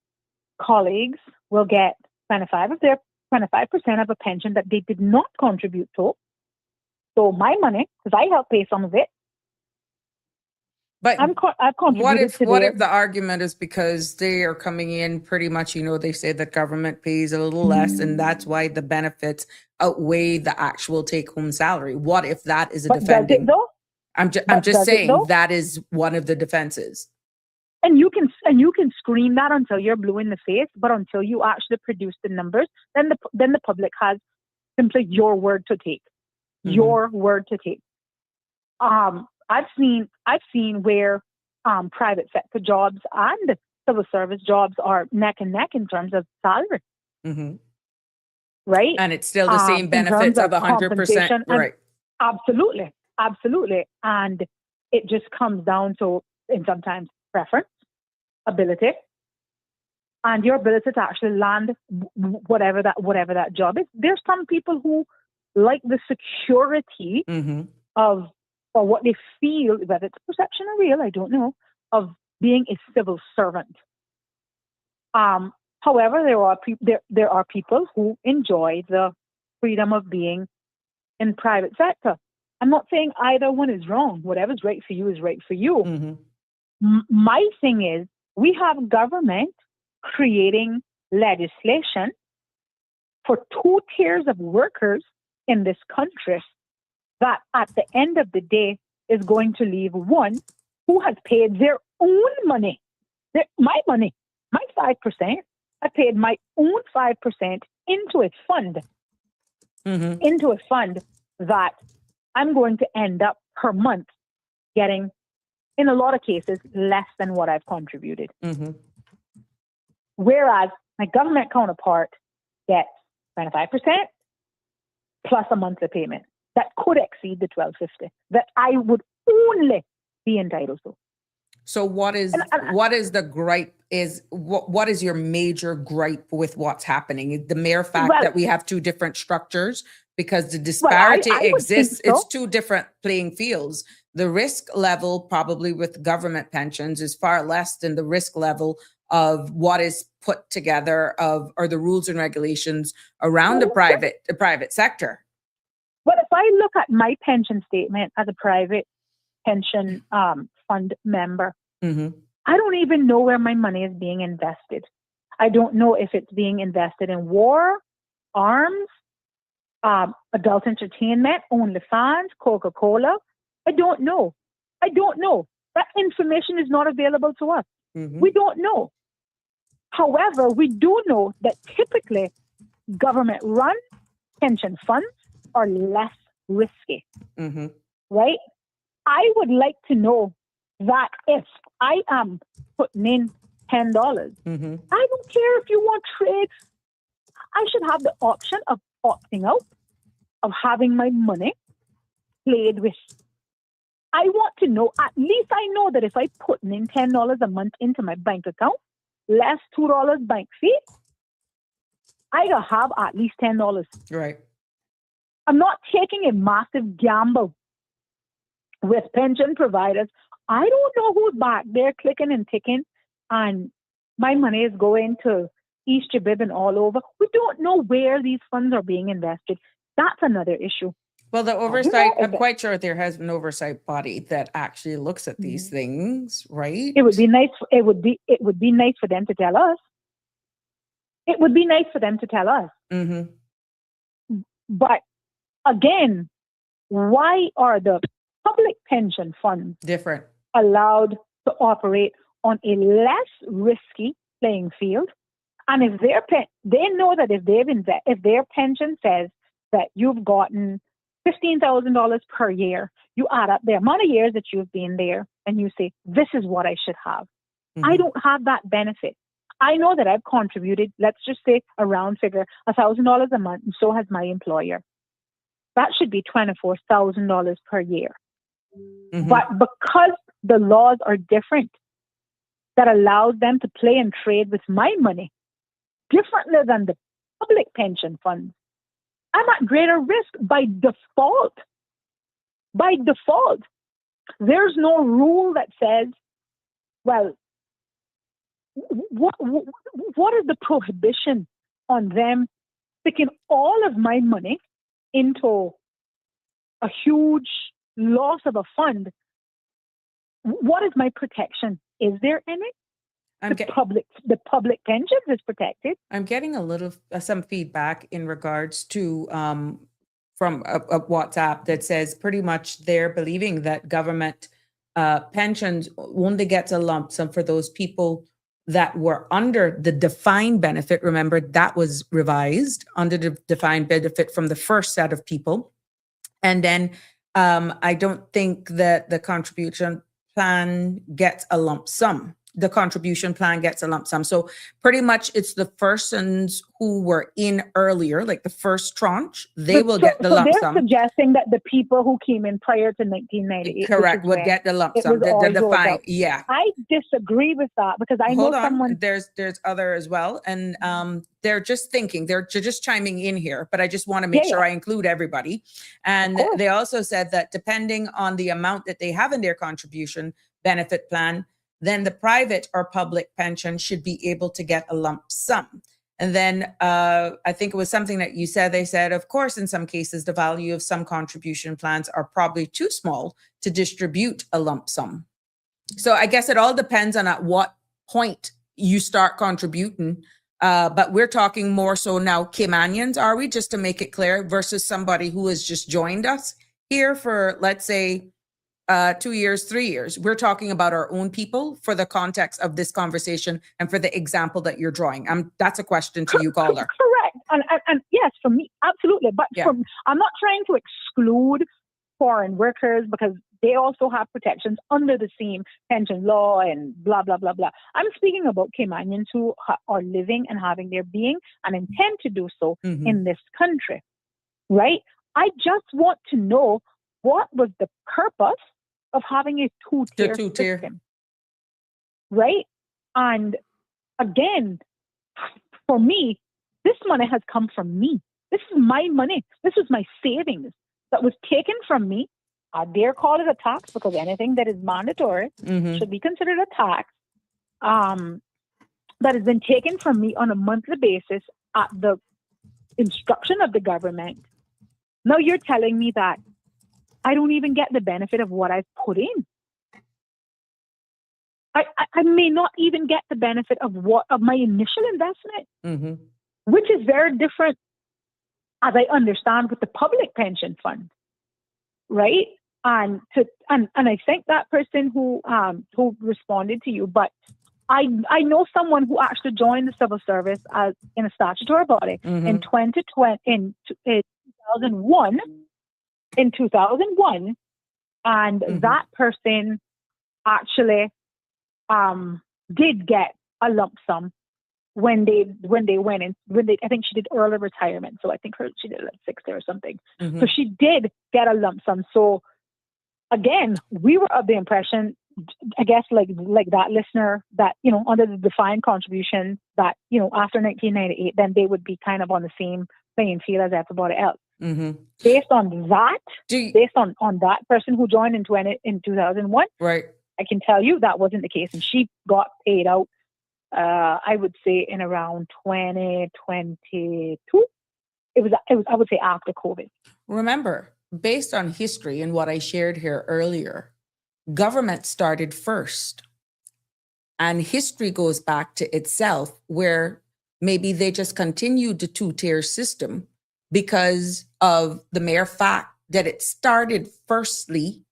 colleagues will get 25% of a pension that they did not contribute to. So my money, because I help pay some of it, But I've contributed to what their. if the argument is because they are coming in pretty much, they say the government pays a little less and that's why the benefits outweigh the actual take home salary? What if that is a But does defending? it though? I'm But just does it saying though? that is one of the defenses. And you can scream that until you're blue in the face, but until you actually produce the numbers, then the public has simply your word to take. Mhm. Your word to take. I've seen where private sector jobs and civil service jobs are neck and neck in terms of salary, Mm-hmm. right? And it's still the same In terms benefits of 100%. compensation, and Right. absolutely, and it just comes down to, in sometimes, preference, ability, and your ability to actually land whatever that job is. There's some people who like the security Mm-hmm. of, or what they feel, whether it's perception or real, I don't know, of being a civil servant. However, there are people who enjoy the freedom of being in private sector. I'm not saying either one is wrong. Whatever's right for you is right for you. Mm-hmm. My thing is, we have government creating legislation for two tiers of workers in this country that at the end of the day is going to leave one who has paid their own money, my money, my 5%. I paid my own 5% into a fund, Mm-hmm. that I'm going to end up per month getting, in a lot of cases, less than what I've contributed. Mm-hmm. Whereas my government counterpart gets 25% plus a monthly payment that could exceed the $1,250 that I would only be entitled to. So what is the gripe? What is your major gripe with what's happening? The mere fact that we have two different structures, because the disparity I would think exists. so. It's two different playing fields. The risk level probably with government pensions is far less than the risk level of what is put together or the rules and regulations around the private sector. But if I look at my pension statement as a private pension fund member, Mm-hmm. I don't even know where my money is being invested. I don't know if it's being invested in war, arms, adult entertainment, OnlyFans, Coca-Cola. I don't know. That information is not available to us. Mm-hmm. We don't know. However, we do know that typically government-run pension funds are less risky, Mm-hmm. right? I would like to know that if I am putting in $10, Mm-hmm. I don't care if you want trade. I should have the option of opting out, of having my money played with. I want to know, at least I know that if I put in $10 a month into my bank account, less $2 bank fee, I gotta have at least $10. Right. I'm not taking a massive gamble with pension providers. I don't know who's back there clicking and ticking, and my money is going to East Jabib and all over. We don't know where these funds are being invested. That's another issue. Well, the oversight, I'm quite sure there has an oversight body that actually looks at these things, right? It would be nice. It would be nice for them to tell us. It would be nice for them to tell us. Mm-hmm. But again, why are the public pension funds different, allowed to operate on a less risky playing field? And if they know that if their pension says that you've gotten $15,000 per year, you add up the amount of years that you've been there, and you say, "This is what I should have." Mm-hmm. I don't have that benefit. I know that I've contributed, let's just say a round figure, $1,000 a month, and so has my employer. That should be $24,000 per year. Mm-hmm. But because the laws are different, that allows them to play and trade with my money differently than the public pension funds, I'm at greater risk by default. By default. There's no rule that says, well, what is the prohibition on them sticking all of my money into a huge loss of a fund? What is my protection? Is there any? The public pensions is protected. I'm getting a little some feedback in regards to from a WhatsApp that says pretty much they're believing that government pensions only gets a lump sum for those people that were under the defined benefit. Remember, that was revised under the defined benefit from the first set of people. And then I don't think that the contribution plan gets a lump sum. The contribution plan gets a lump sum. So pretty much it's the persons who were in earlier, like the first tranche, they will get the lump sum. They're suggesting that the people who came in prior to 1998, correct, would get the lump sum. The defined, yeah. I disagree with that because I know someone. There's other as well, and they're just thinking. They're just chiming in here, but I just want to make sure I include everybody. And they also said that depending on the amount that they have in their contribution benefit plan, then the private or public pension should be able to get a lump sum. And then I think it was something that you said, they said, of course, in some cases, the value of some contribution plans are probably too small to distribute a lump sum. So I guess it all depends on at what point you start contributing. But we're talking more so now Caymanians, are we, just to make it clear, versus somebody who has just joined us here for, let's say, 2 years, 3 years. We're talking about our own people for the context of this conversation and for the example that you're drawing. That's a question to you, caller. Correct. And yes, for me, absolutely. But I'm not trying to exclude foreign workers because they also have protections under the same pension law and blah, blah, blah, blah. I'm speaking about Caymanians who are living and having their being and intend to do so in this country, right? I just want to know what was the purpose of having a two-tier system, right? And again, for me, this money has come from me. This is my money. This is my savings that was taken from me. I dare call it a tax because anything that is mandatory should be considered a tax. That has been taken from me on a monthly basis at the instruction of the government. Now you're telling me that I don't even get the benefit of what I've put in. I may not even get the benefit of my initial investment, which is very different, as I understand, with the public pension fund, right? And I thank that person who responded to you, but I know someone who actually joined the civil service as in a statutory body in 2001. In 2001, and that person actually did get a lump sum when they went in. I think she did early retirement, so I think she did like 60 or something. So she did get a lump sum. So again, we were of the impression, I guess, like that listener, that under the defined contribution, that after 1998, then they would be kind of on the same playing field as everybody else. Based on that, based on that person who joined in 2001, right? I can tell you that wasn't the case, and she got paid out. I would say in around 2022. It was I would say after COVID. Remember, based on history and what I shared here earlier, government started first, and history goes back to itself, where maybe they just continued the two-tier system because of the mere fact that it started firstly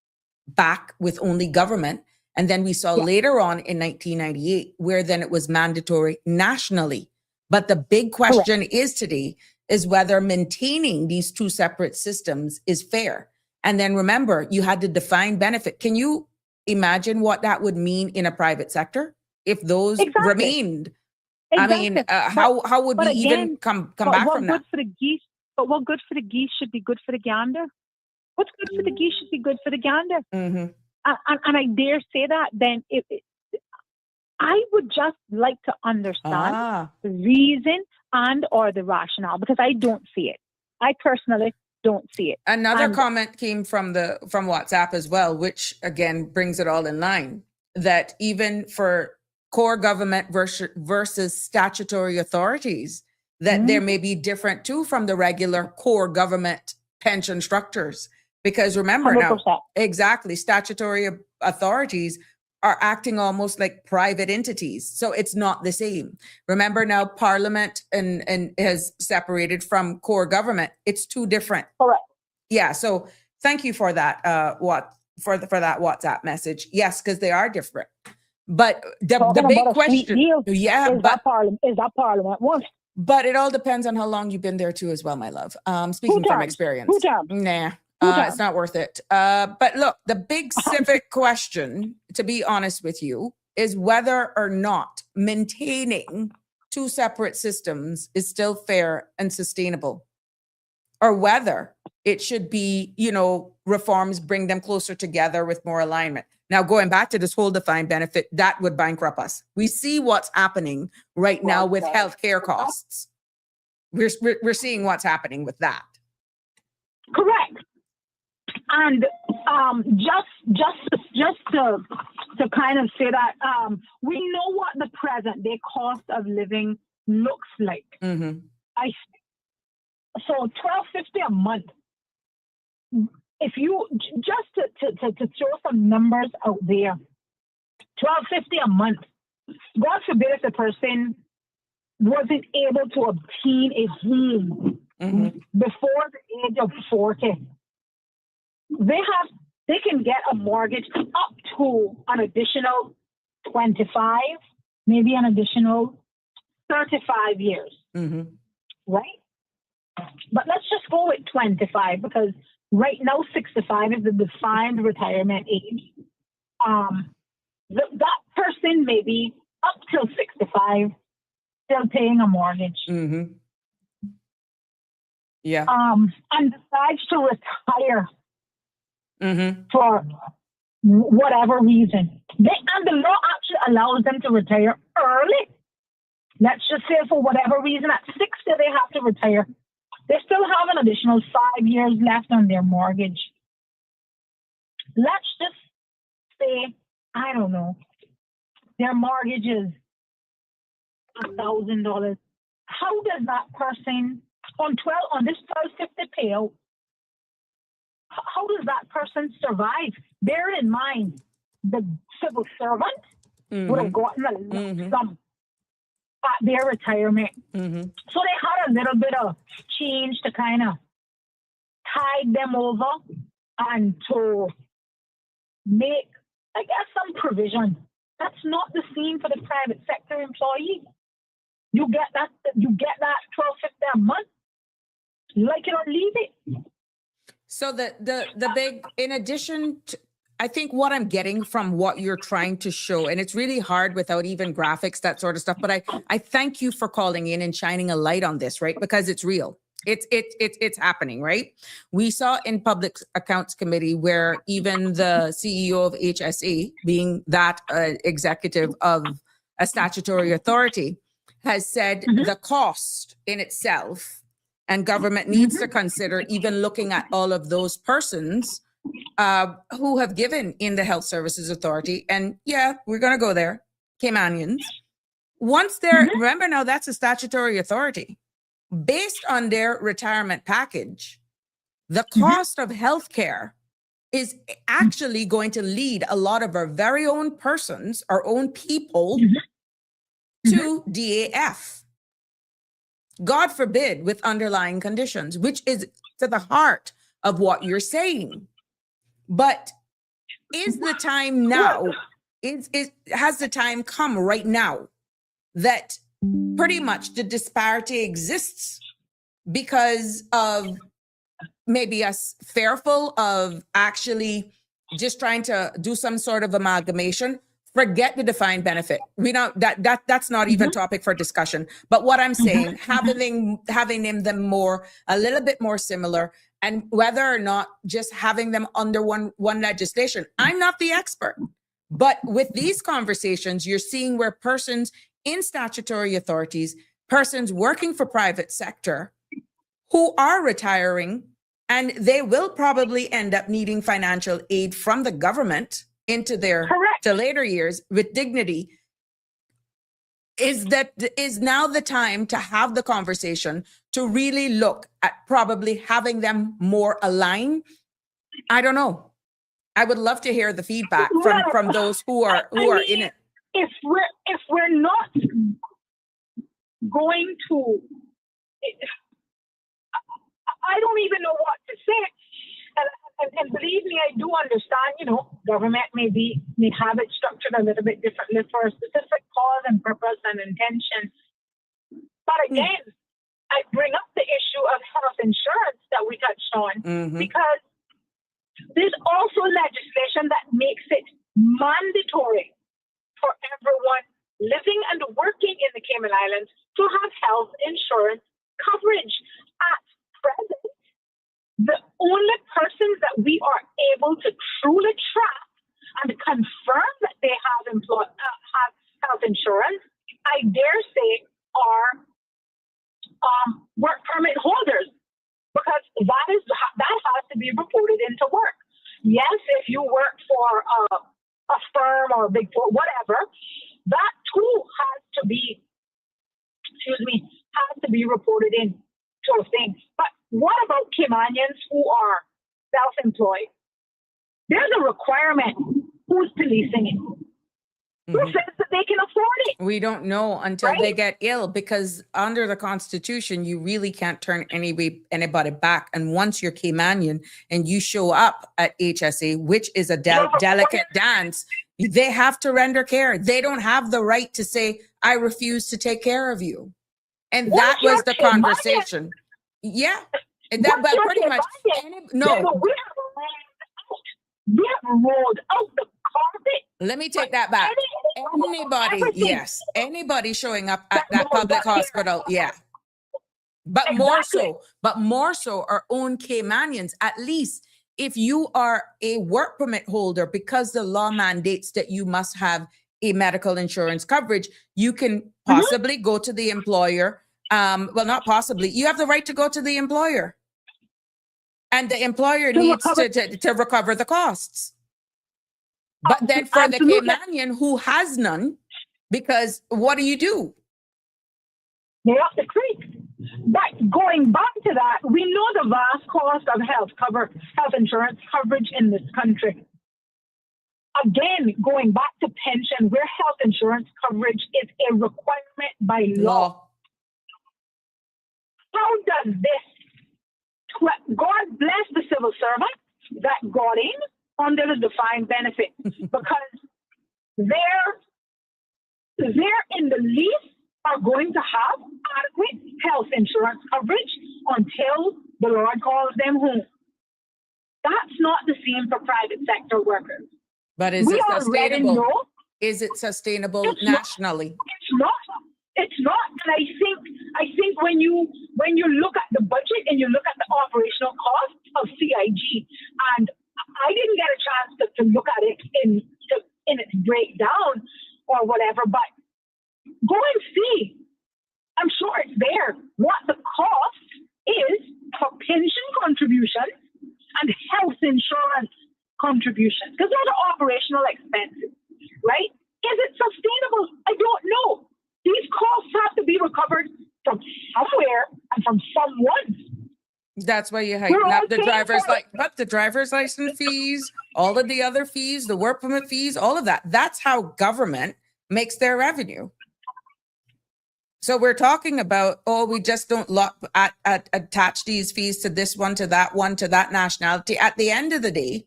back with only government. And then we saw later on in 1998, where then it was mandatory nationally. But the big question is today is whether maintaining these two separate systems is fair. And then remember, you had the defined benefit. Can you imagine what that would mean in a private sector if those remained? I mean, how would we even come back from that? For the geese, but what good for the geese should be good for the gander. What's good for the geese should be good for the gander. And I dare say that, then I would just like to understand the reason and or the rationale, because I don't see it. I personally don't see it. Another And comment came from WhatsApp as well, which again brings it all in line, that even for core government versus statutory authorities, that there may be different too from the regular core government pension structures. Because remember now, 100%. exactly, statutory authorities are acting almost like private entities. So it's not the same. Remember now, Parliament and has separated from core government. It's two different. Correct. Yeah. So thank you for that. For that WhatsApp message. Yes, because they are different. But the big question, yeah, is that Parliament worth? But it all depends on how long you've been there too, as well, my love. Speaking from experience, nah. It's not worth it. But look, the big civic question, to be honest with you, is whether or not maintaining two separate systems is still fair and sustainable, or whether it should be, reforms bring them closer together with more alignment. Now, going back to this whole defined benefit, that would bankrupt us. We see what's happening right now with healthcare costs. We're seeing what's happening with that. Correct. And just to kind of say that we know what the present day cost of living looks like. Mm-hmm. So $12.50 a month. If you just to throw some numbers out there, $12.50 a month. God forbid if the person wasn't able to obtain a home before the age of 40. They can get a mortgage up to an additional 25, maybe an additional 35 years, right? But let's just go with 25 because right now 65 is the defined retirement age. That person may be up till 65 still paying a mortgage. Yeah. And decides to retire. For whatever reason. And the law actually allows them to retire early. Let's just say for whatever reason, at 60 they have to retire. They still have an additional 5 years left on their mortgage. Let's just say, I don't know, their mortgage is $1,000. How does that person on this $12.50 payout, how does that person survive? Bear in mind, the civil servant would have gotten a lump sum at their retirement. So they had a little bit of change to kind of tide them over and to make, I guess, some provision. That's not the same for the private sector employee. You get that $12.50 a month, like it or leave it. So the big, in addition to, I think what I'm getting from what you're trying to show, and it's really hard without even graphics, that sort of stuff, but I thank you for calling in and shining a light on this, right? Because it's real. It's happening, right? We saw in Public Accounts Committee where even the CEO of HSA, being that executive of a statutory authority, has said the cost in itself, and government needs to consider even looking at all of those persons who have given in the Health Services Authority. And yeah, we're going to go there, Caymanians. Once they're, remember now, that's a statutory authority. Based on their retirement package, the cost of healthcare is actually going to lead a lot of our very own persons, our own people, to DAF. God forbid, with underlying conditions, which is to the heart of what you're saying. But is the time now, has the time come right now that pretty much the disparity exists because of maybe us fearful of actually just trying to do some sort of amalgamation? Forget the defined benefit. We don't that's not even topic for discussion. But what I'm saying, having them more, a little bit more similar, and whether or not just having them under one legislation. I'm not the expert, but with these conversations, you're seeing where persons in statutory authorities, persons working for private sector, who are retiring, and they will probably end up needing financial aid from the government into their to later years with dignity. Is now the time to have the conversation to really look at probably having them more aligned? I don't know. I would love to hear the feedback from those who are in it. If we're not going to, I don't even know what to say. And believe me, I do understand, government may have it structured a little bit differently for a specific cause and purpose and intention. But again, I bring up the issue of health insurance that we touched on, because there's also legislation that makes it mandatory for everyone living and working in the Cayman Islands to have health insurance coverage. At present, the only persons that we are able to truly track and confirm that they have health insurance, I dare say, are work permit holders, because that has to be reported into work. Yes, if you work for a firm or a big four, whatever, that too has to be reported in to a thing. But what about Caymanians who are self-employed? There's a requirement. Who's policing it? Who says that they can afford it? We don't know until they get ill, because under the Constitution, you really can't turn anybody back. And once you're Caymanian and you show up at HSA, which is a delicate dance, they have to render care. They don't have the right to say, I refuse to take care of you. And that was the conversation. Yeah. And that, but pretty much, we have rolled out the carpet. Let me take that back. Anybody showing up at that public hospital, But more so, our own Caymanians, at least if you are a work permit holder, because the law mandates that you must have a medical insurance coverage, you can possibly go to the employer. Well, not possibly. You have the right to go to the employer. And the employer needs to recover the costs. But then for the Caymanian who has none, because what do? They're off the creek. But going back to that, we know the vast cost of health insurance coverage in this country. Again, going back to pension, where health insurance coverage is a requirement by law. How does this? God bless the civil servant that got in under the defined benefit, because they're in the lease are going to have adequate health insurance coverage until the Lord calls them home. That's not the same for private sector workers. But is it sustainable? Is it sustainable nationally? It's not. And I think when you look at the budget and you look at the operational costs of CIG, and I didn't get a chance to look at it in its breakdown or whatever, but go and see. I'm sure it's there what the cost is for pension contributions and health insurance contributions, because those are operational expenses, right? Is it sustainable? I don't know. These costs have to be recovered from somewhere and from someone. That's why you heighten up the driver's license fees, all of the other fees, the work permit fees, all of that. That's how government makes their revenue. So we're talking about, we just don't attach these fees to this one, to that nationality. At the end of the day,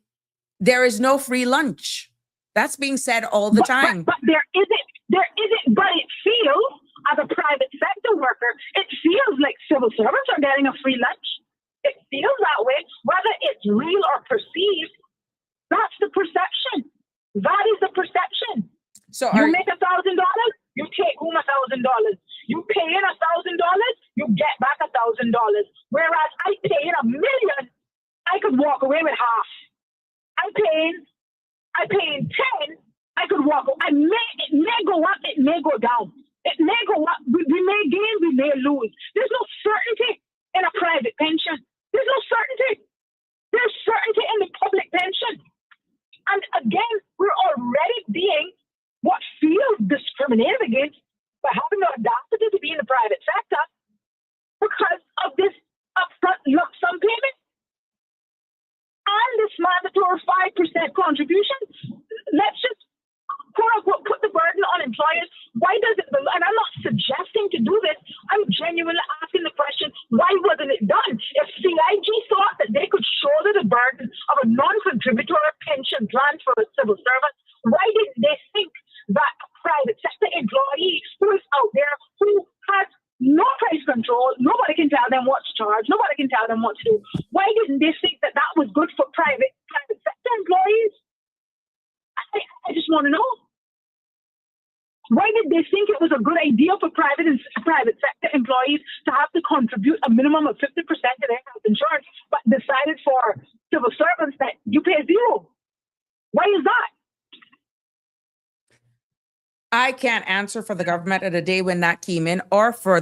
there is no free lunch. That's being said all the time. But there isn't, but it feels, as a private sector worker, it feels like civil servants are getting a free lunch. It feels that way, whether it's real or perceived. That's the perception. That is the perception. So you make $1,000, you take home $1,000. You pay in $1,000, you get back $1,000. Whereas I pay in $1 million, I could walk away with half. I pay in 10, I could walk away. It may go up, it may go down. It may go up. We may gain, we may lose. There's no certainty in a private private pension. There's no certainty. There's certainty in the public pension. And again, we're already being what feels discriminated against by having the audacity to be in the private sector because of this upfront lump sum payment and this mandatory 5% contribution. Let's just quote unquote put the burden on employers. Why does it, and I'm not suggesting to do this, I'm genuinely asking the question, why wasn't it done? If CIG thought that they could shoulder the burden of a non-contributory pension plan for a civil servant, why didn't they think that a private sector employee who is out there, who has no price control, nobody can tell them what to charge, nobody can tell them what to do, why didn't they think that that was good for private sector employees? I just want to know. Why did they think it was a good idea for private sector employees to have to contribute a minimum of 50% to their health insurance, but decided for civil servants that you pay zero? Why is that? I can't answer for the government at a day when that came in, or for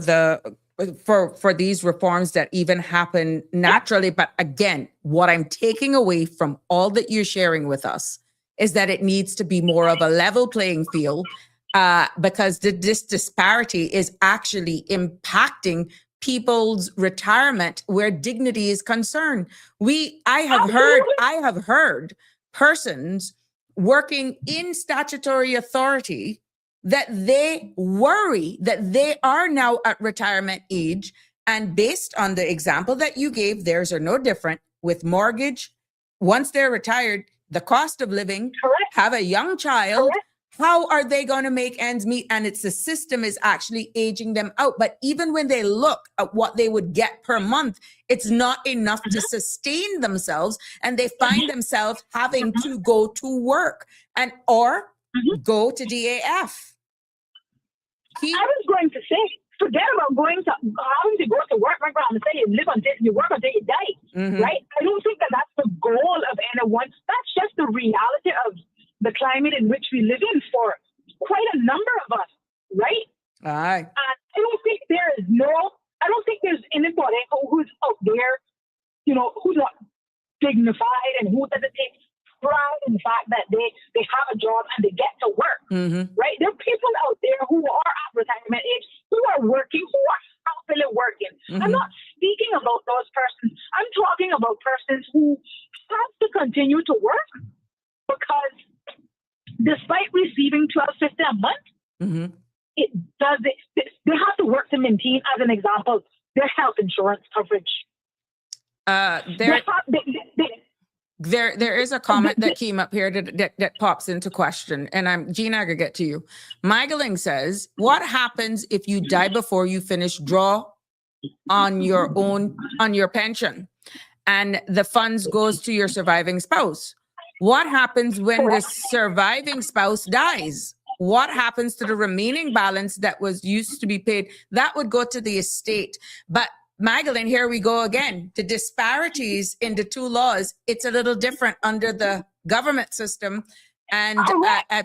these reforms that even happen naturally. But again, what I'm taking away from all that you're sharing with us is that it needs to be more of a level playing field, because this disparity is actually impacting people's retirement where dignity is concerned. I have heard persons working in statutory authority that they worry that they are now at retirement age. And based on the example that you gave, theirs are no different with mortgage. Once they're retired, the cost of living, Correct. have a young child, Correct. how are they going to make ends meet? And it's the system is actually aging them out. But even when they look at what they would get per month, it's not enough to sustain themselves. And they find themselves having to go to work or go to DAF. I was going to say, forget about having to go to work. My grandma said you live until you work until you die, right? I don't think that that's the goal of anyone. That's just the reality of the climate in which we live in for quite a number of us, right? Aye. And I don't think there's anybody who's out there, who's not dignified and who doesn't take pride in the fact that they have a job and they get to work, right? There are people out there who are at retirement age, who are working, who are happily working. I'm not speaking about those persons. I'm talking about persons who have to continue to work because despite receiving $12.50 a month, they have to work to maintain, as an example, their health insurance coverage. There is a comment that came up here that pops into question, and Gina, I could get to you. Migeling says, what happens if you die before you finish draw on your pension and the funds goes to your surviving spouse? What happens when the surviving spouse dies? What happens to the remaining balance that was used to be paid? That would go to the estate. But Magdalene, here we go again. The disparities in the two laws, it's a little different under the government system and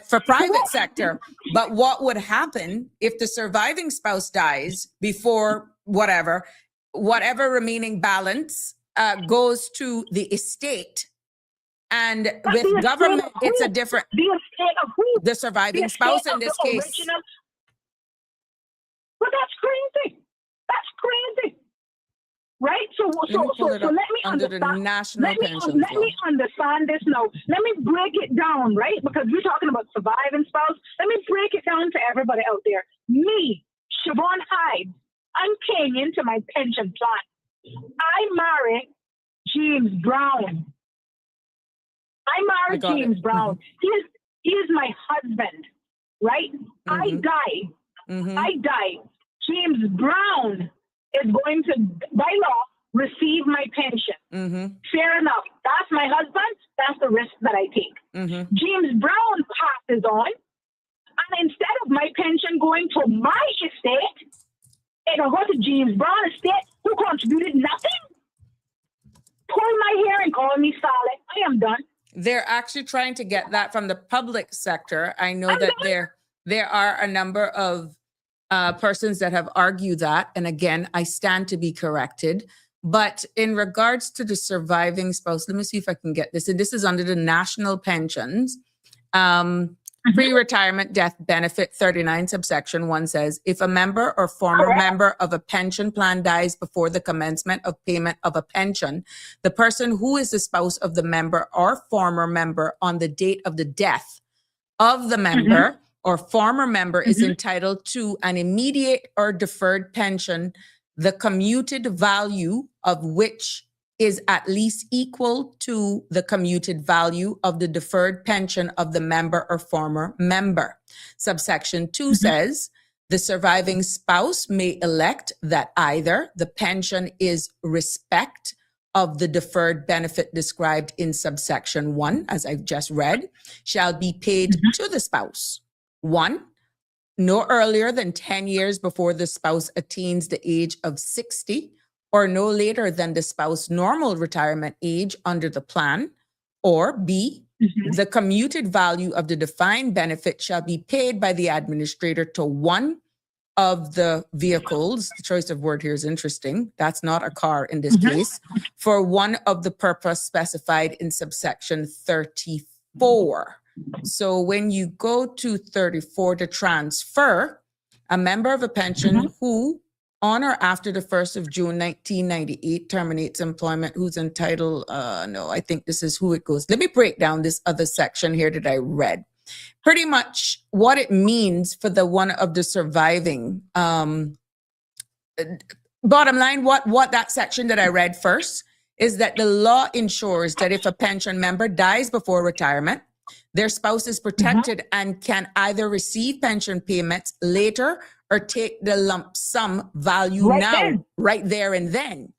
for private sector. But what would happen if the surviving spouse dies before whatever remaining balance goes to the estate? And with government, it's a different, the estate of who? The surviving spouse in this case. Original. But that's crazy. That's crazy. Right? So let me understand. The national pension let me understand this now. Let me break it down, right? Because we're talking about surviving spouse. Let me break it down to everybody out there. Me, Siobhan Hyde, I'm paying into my pension plan. I marry James Brown. James Brown. He is my husband, right? I die. James Brown is going to, by law, receive my pension. Fair enough. That's my husband. That's the risk that I take. James Brown passes on, and instead of my pension going to my estate, it'll go to James Brown estate, who contributed nothing. Pull my hair and call me Sally. I am done. They're actually trying to get that from the public sector. I know that there are a number of persons that have argued that. And again, I stand to be corrected. But in regards to the surviving spouse, let me see if I can get this. And this is under the national pensions. Pre-retirement death benefit 39 subsection 1 says, if a member or former member of a pension plan dies before the commencement of payment of a pension, the person who is the spouse of the member or former member on the date of the death of the member or former member is entitled to an immediate or deferred pension, the commuted value of which is at least equal to the commuted value of the deferred pension of the member or former member. Subsection 2 says, the surviving spouse may elect that either the pension is respect of the deferred benefit described in subsection 1, as I've just read, shall be paid to the spouse. 1, no earlier than 10 years before the spouse attains the age of 60, or no later than the spouse normal retirement age under the plan, or B, the commuted value of the defined benefit shall be paid by the administrator to one of the vehicles. The choice of word here is interesting. That's not a car in this case, for one of the purpose specified in subsection 34. So when you go to 34 to transfer, a member of a pension who on or after the 1st of June 1998 terminates employment, who's entitled, no, I think this is who it goes. Let me break down this other section here that I read. Pretty much what it means for the one of the surviving, bottom line, what that section that I read first is that the law ensures that if a pension member dies before retirement, their spouse is protected and can either receive pension payments later or take the lump sum value right there and then.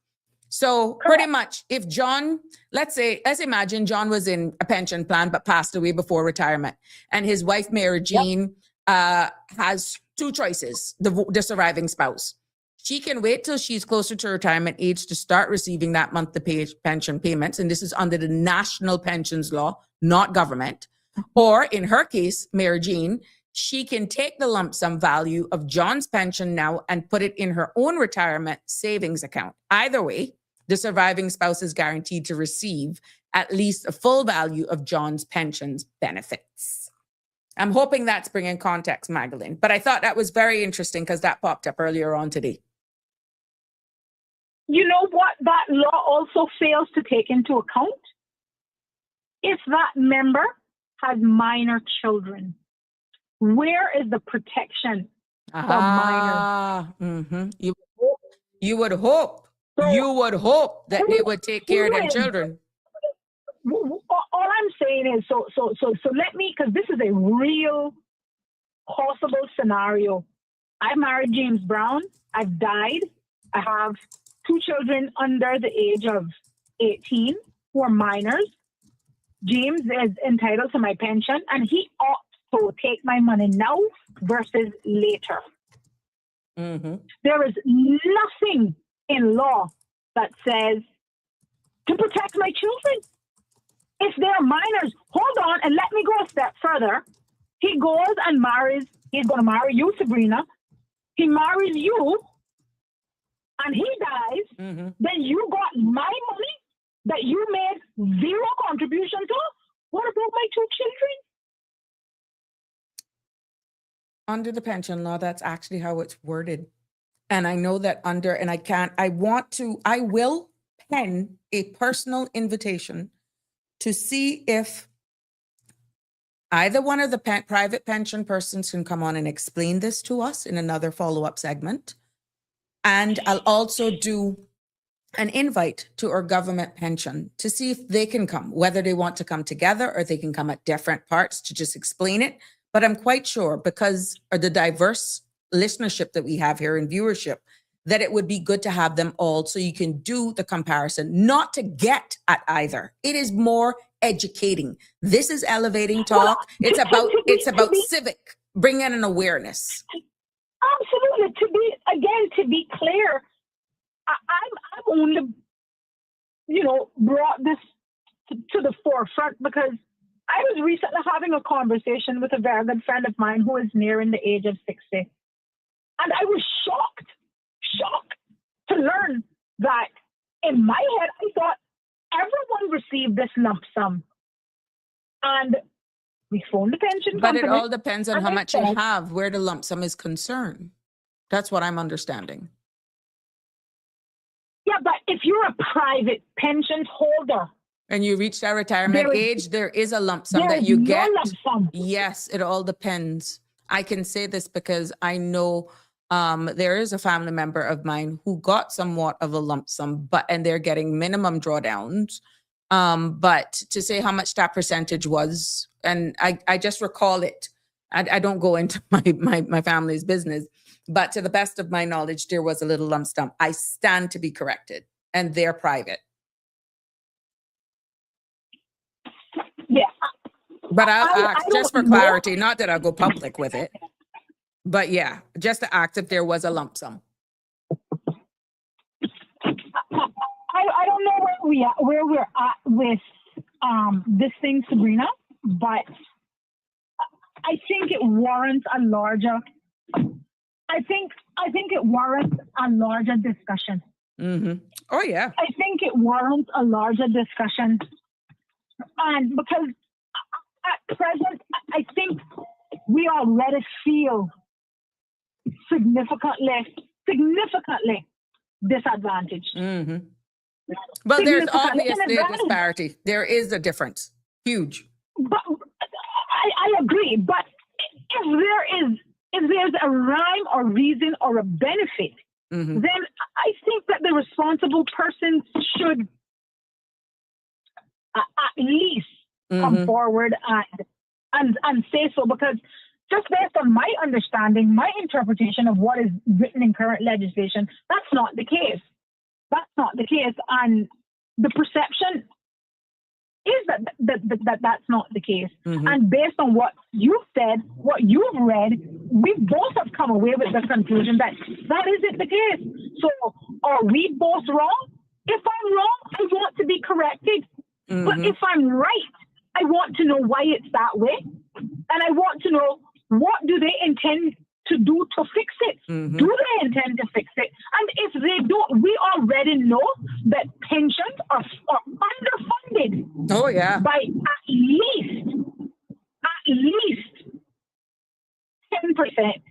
So pretty much if John, let's imagine John was in a pension plan but passed away before retirement, and his wife, Mary Jean, has two choices, the surviving spouse. She can wait till she's closer to retirement age to start receiving that monthly pension payments. And this is under the national pensions law, not government. Or in her case, Mary Jean, she can take the lump sum value of John's pension now and put it in her own retirement savings account. Either way, the surviving spouse is guaranteed to receive at least a full value of John's pension's benefits. I'm hoping that's bringing context, Magdalene. But I thought that was very interesting because that popped up earlier on today. You know what that law also fails to take into account? If that member has minor children, where is the protection for minors? You would hope that they would take care of their children. All I'm saying is, so let me, because this is a real possible scenario. I married James Brown. I've died. I have 2 children under the age of 18 who are minors. James is entitled to my pension, and he ought to take my money now versus later. There is nothing in law that says to protect my children. If they're minors, hold on, and let me go a step further. He goes and marries, he's going to marry you, Sabrina. He marries you, and he dies. Then you got my money that you made 0 contribution to. What about my 2 children? Under the pension law, that's actually how it's worded. And I know that I will pen a personal invitation to see if either one of the private pension persons can come on and explain this to us in another follow-up segment. And I'll also do an invite to our government pension to see if they can come, whether they want to come together or they can come at different parts to just explain it. But I'm quite sure, because of the diverse listenership that we have here and viewership, that it would be good to have them all so you can do the comparison, not to get at either. It is more educating. This is elevating talk. It's about civic, bringing an awareness. Absolutely. To be clear, I've only, brought this to the forefront because I was recently having a conversation with a very good friend of mine who is nearing the age of 60. And I was shocked to learn that in my head, I thought everyone received this lump sum. And we phoned the pension But company. it all depends on and how they much you said, have, where the lump sum is concerned. That's what I'm understanding. yeah, but if you're a private pension holder, And you reach that retirement There is- age, there is a lump sum there that is you no get. lump sum. Yes, it all depends. I can say this because I know there is a family member of mine who got somewhat of a lump sum, and they're getting minimum drawdowns. But to say how much that percentage was, and I just recall it. I don't go into my family's business, but to the best of my knowledge, there was a little lump sum. I stand to be corrected, and they're private. Yeah, But I'll I ask just for don't know. clarity, not that I'll go public with it. But yeah, just to ask if there was a lump sum. I don't know where we're at with this thing, Sabrina, but I think it warrants a larger. I think it warrants a larger discussion. Mm-hmm. Oh yeah. I think it warrants a larger discussion, and because at present, I think we already feel significantly disadvantaged. Mm-hmm. But there's Significantly. obviously a disparity. There is a difference. Huge. But I agree. But if there's a rhyme or reason or a benefit, Mm-hmm. then I think that the responsible person should at least come Mm-hmm. forward and say so, because just based on my understanding, my interpretation of what is written in current legislation, that's not the case. That's not the case. And the perception is that that's not the case. Mm-hmm. And based on what you've said, what you've read, we both have come away with the conclusion that that isn't the case. So are we both wrong? If I'm wrong, I want to be corrected. Mm-hmm. But if I'm right, I want to know why it's that way. And I want to know, what do they intend to do to fix it? Mm-hmm. Do they intend to fix it? And if they don't, we already know that pensions are underfunded Oh yeah. by at least 10%,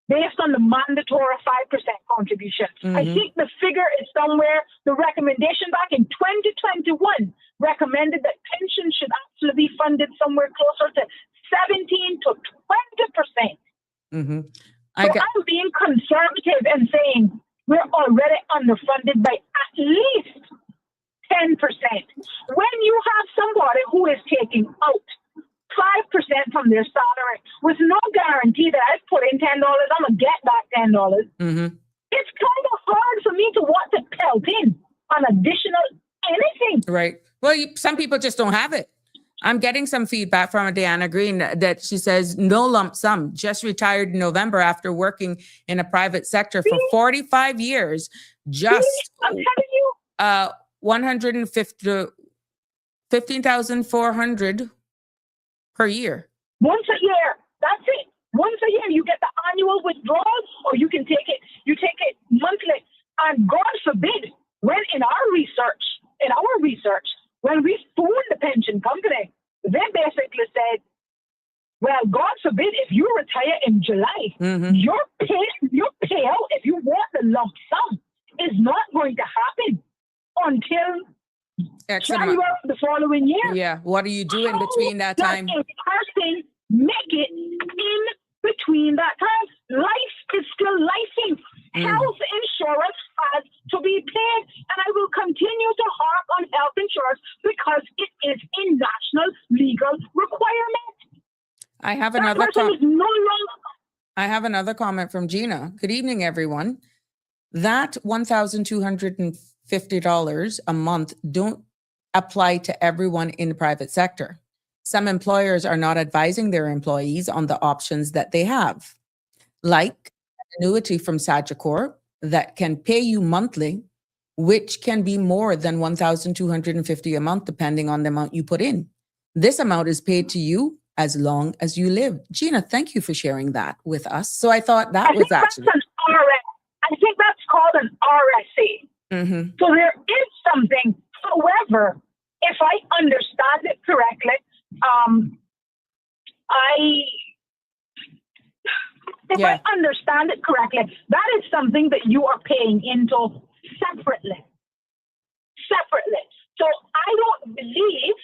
based on the mandatory 5% contribution. I Mhm. think the figure is somewhere, the recommendation back in 2021 recommended that pensions should actually be funded somewhere closer to 17 to 20%. Mm-hmm. So I'm being conservative and saying we're already underfunded by at least 10%. When you have somebody who is taking out 5% from their salary with no guarantee that I put in $10, I'm going to get back $10. Mm-hmm. It's kind of hard for me to want to pelt in an additional anything. Right. Well, some people just don't have it. I'm getting some feedback from Diana Green that she says no lump sum, just retired in November after working in a private sector for 45 years, just I'm telling you, 15,400 per year. once a year, that's it. Once a year, you get the annual withdrawal, or you take it monthly. And God forbid, when in our research, when we phoned the pension company, they basically said, well, God forbid, if you retire in July, Mm-hmm. your payout, if you want the lump sum, is not going to happen until January of the following year. Yeah. What are you doing between that How time? does a person make it in between that time? Life is still lifing. Health insurance has to be paid, and I will continue to harp on health insurance because it is a national legal requirement. I have That another person is no longer. I have another comment from Gina. Good evening, everyone. That $1,250 a month don't apply to everyone in the private sector. Some employers are not advising their employees on the options that they have, like an annuity from Sagicor that can pay you monthly, which can be more than $1,250 a month, depending on the amount you put in. This amount is paid to you as long as you live. Gina, thank you for sharing that with us. So I thought that was actually. I think that's called an RSA. Mm-hmm. So there is something. However, if I understand it correctly, if I understand it correctly, that is something that you are paying into separately. So I don't believe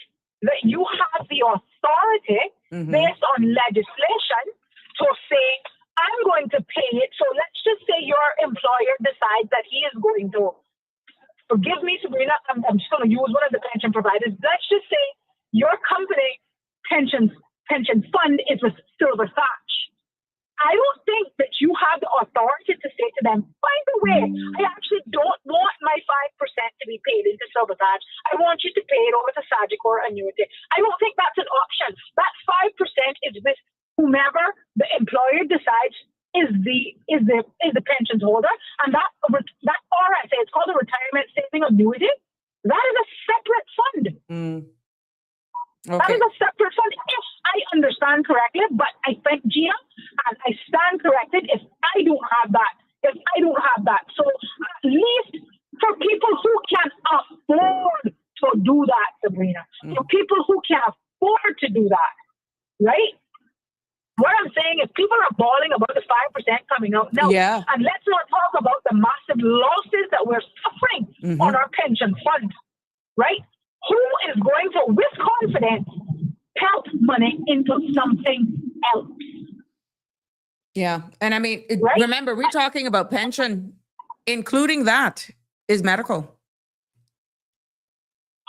that you have the authority based on legislation to say, I'm going to pay it. So let's just say your employer decides that he is going to, forgive me, Sabrina, I'm just going to use one of the pension providers. Let's just say your company pension fund is a silver thatch. I don't think that you have the authority to say to them, by the way, I actually don't want my 5% to be paid into silver thatch. I want you to pay it over to Sagicor annuity. I don't think that's an option. That 5% is with whomever the employer decides is the pensions holder, and that RSA, it's called a retirement saving annuity. That is a separate fund. Okay. That is a separate fund, if I understand correctly. But I think, Gina, and I stand corrected if I don't have that. So at least for people who can afford to do that, Sabrina, for people who can afford to do that, right? What I'm saying is people are bawling about the 5% coming out now. Yeah. And let's not talk about the massive losses that we're suffering on our pension fund, right? Who is going to, with confidence, pump money into something else? Yeah. And I mean, Right? remember, we're talking about pension, including that is medical.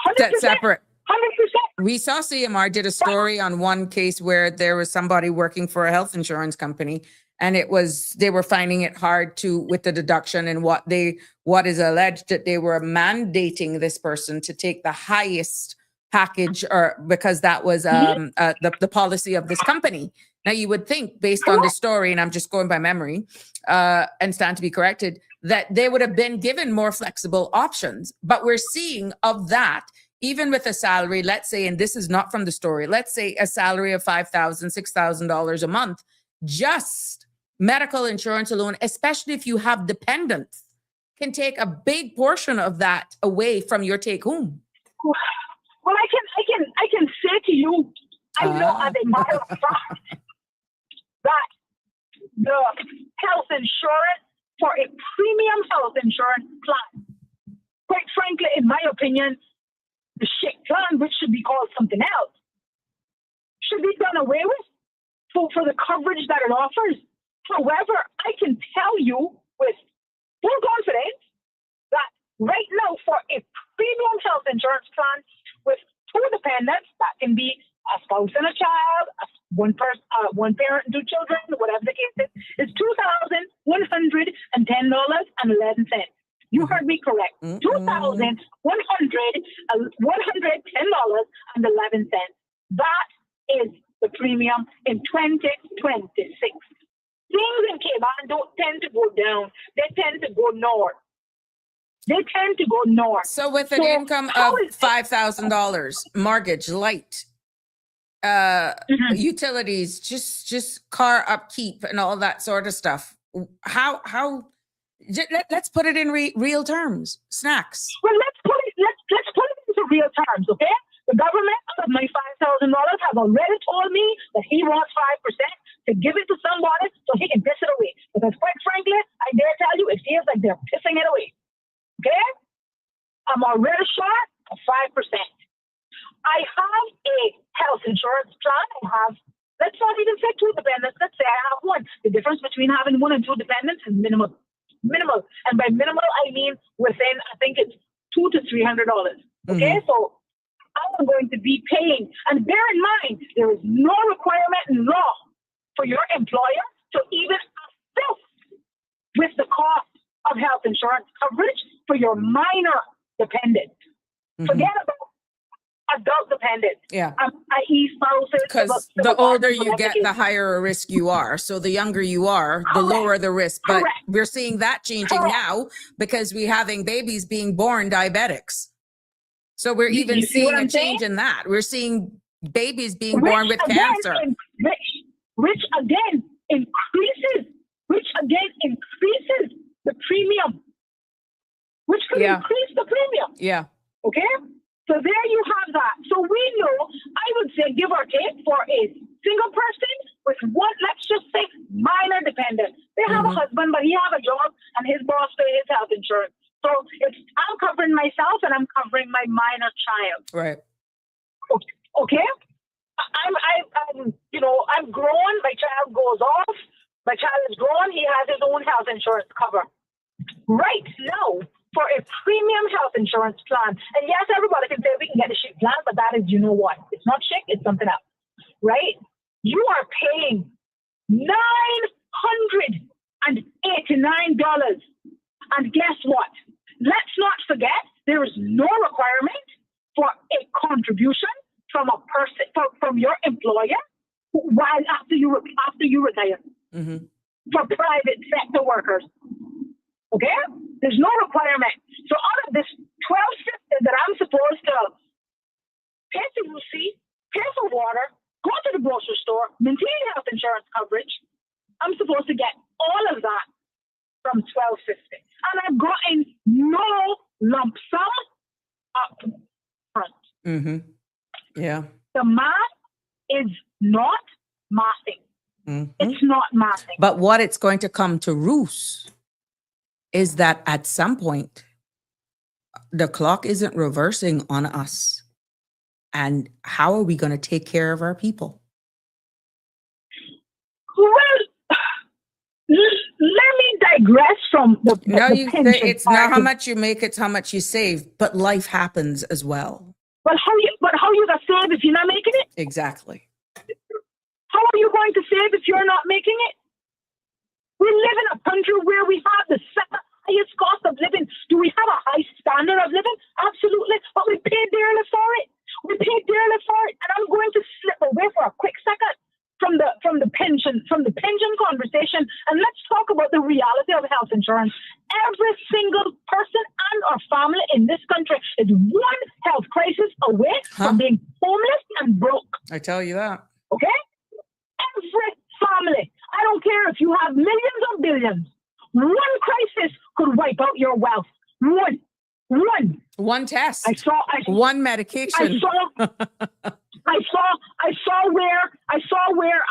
100%. That's separate. 100%. We saw CMR did a story on one case where there was somebody working for a health insurance company, and they were finding it hard to, with the deduction, and what is alleged that they were mandating this person to take the highest package, or because that was the policy of this company. Now you would think, based on the story, and I'm just going by memory, and stand to be corrected, that they would have been given more flexible options. But we're seeing of that, even with a salary, let's say, and this is not from the story, let's say a salary of $5,000, $6,000 a month, just medical insurance alone, especially if you have dependents, can take a big portion of that away from your take home. Well, I can say to you, I know as a matter of fact that the health insurance for a premium health insurance plan, quite frankly, in my opinion, the shit plan, which should be called something else, should be done away with for the coverage that it offers. However, I can tell you with full confidence that right now for a premium health insurance plan with two dependents, that can be a spouse and a child, one parent and two children, whatever the case is $2,110.11. You heard me correct. $2,110.11. That is the premium in 2026. Things in Cayman don't tend to go down. They tend to go north. So with an income of $5,000, mortgage, light, utilities, just car upkeep and all that sort of stuff, let's put it in real terms. Snacks. Well, let's put it into real terms, okay? The government of my $5,000 has already told me that he wants 5% to give it to somebody so he can piss it away. Because quite frankly, I dare tell you, it feels like they're pissing it away. Okay? I'm already short of 5%. I have a health insurance plan. Let's not even say two dependents. Let's say I have one. The difference between having one and two dependents is minimal. And by minimal, I mean within, I think it's $200 to $300. Okay? So I'm going to be paying. And bear in mind, there is no requirement in law for your employer to even assist with the cost of health insurance coverage for your minor dependent. Forget about adult dependent. Yeah. I.e. spouses. Because the older you get, the higher a risk you are. So the younger you are, the lower the risk. But we're seeing that changing now because we're having babies being born diabetics. So we're even seeing a change in that. We're seeing babies being born with cancer. Which again increases the premium. Which will Yeah. increase the premium. Yeah. Okay? So there you have that. So we know, I would say, give or take, for a single person with one, let's just say, minor dependent. They have a husband, but he have a job, and his boss pays his health insurance. So I'm covering myself, and I'm covering my minor child. Right. Okay? I'm grown. My child goes off. My child is grown. He has his own health insurance cover. Right now, for a premium health insurance plan, and yes, everybody can say we can get a chic plan, but that is, you know what? It's not chic, it's something else, right? You are paying $989. And guess what? Let's not forget, there is no requirement for a contribution from a person, from your employer, while after you retire. For private sector workers. Okay? There's no requirement. So out of this $1,250 that I'm supposed to pay for UC, pay for water, go to the grocery store, maintain health insurance coverage, I'm supposed to get all of that from $1,250. And I've gotten no lump sum up front. Yeah. The math is not mathing. It's not mathing. But what it's going to come to roost is that at some point, the clock isn't reversing on us. And how are we going to take care of our people? Well, let me digress from the pension it's not how part. much you make, it's how much you save. But life happens as well. But how you gonna save if you're not making it? Exactly. How are you going to save if you're not making it? We live in a country where we have the second highest cost of living. Do we have a high standard of living? Absolutely. But we pay dearly for it. We pay dearly for it. And I'm going to slip away for a quick second from the pension conversation, and let's talk about the reality of health insurance. Every single person and or family in this country is one health crisis away from being homeless and broke. I tell you that. Okay? Every family. I don't care if you have millions or billions. One crisis could wipe out your wealth. One test. One medication. I saw where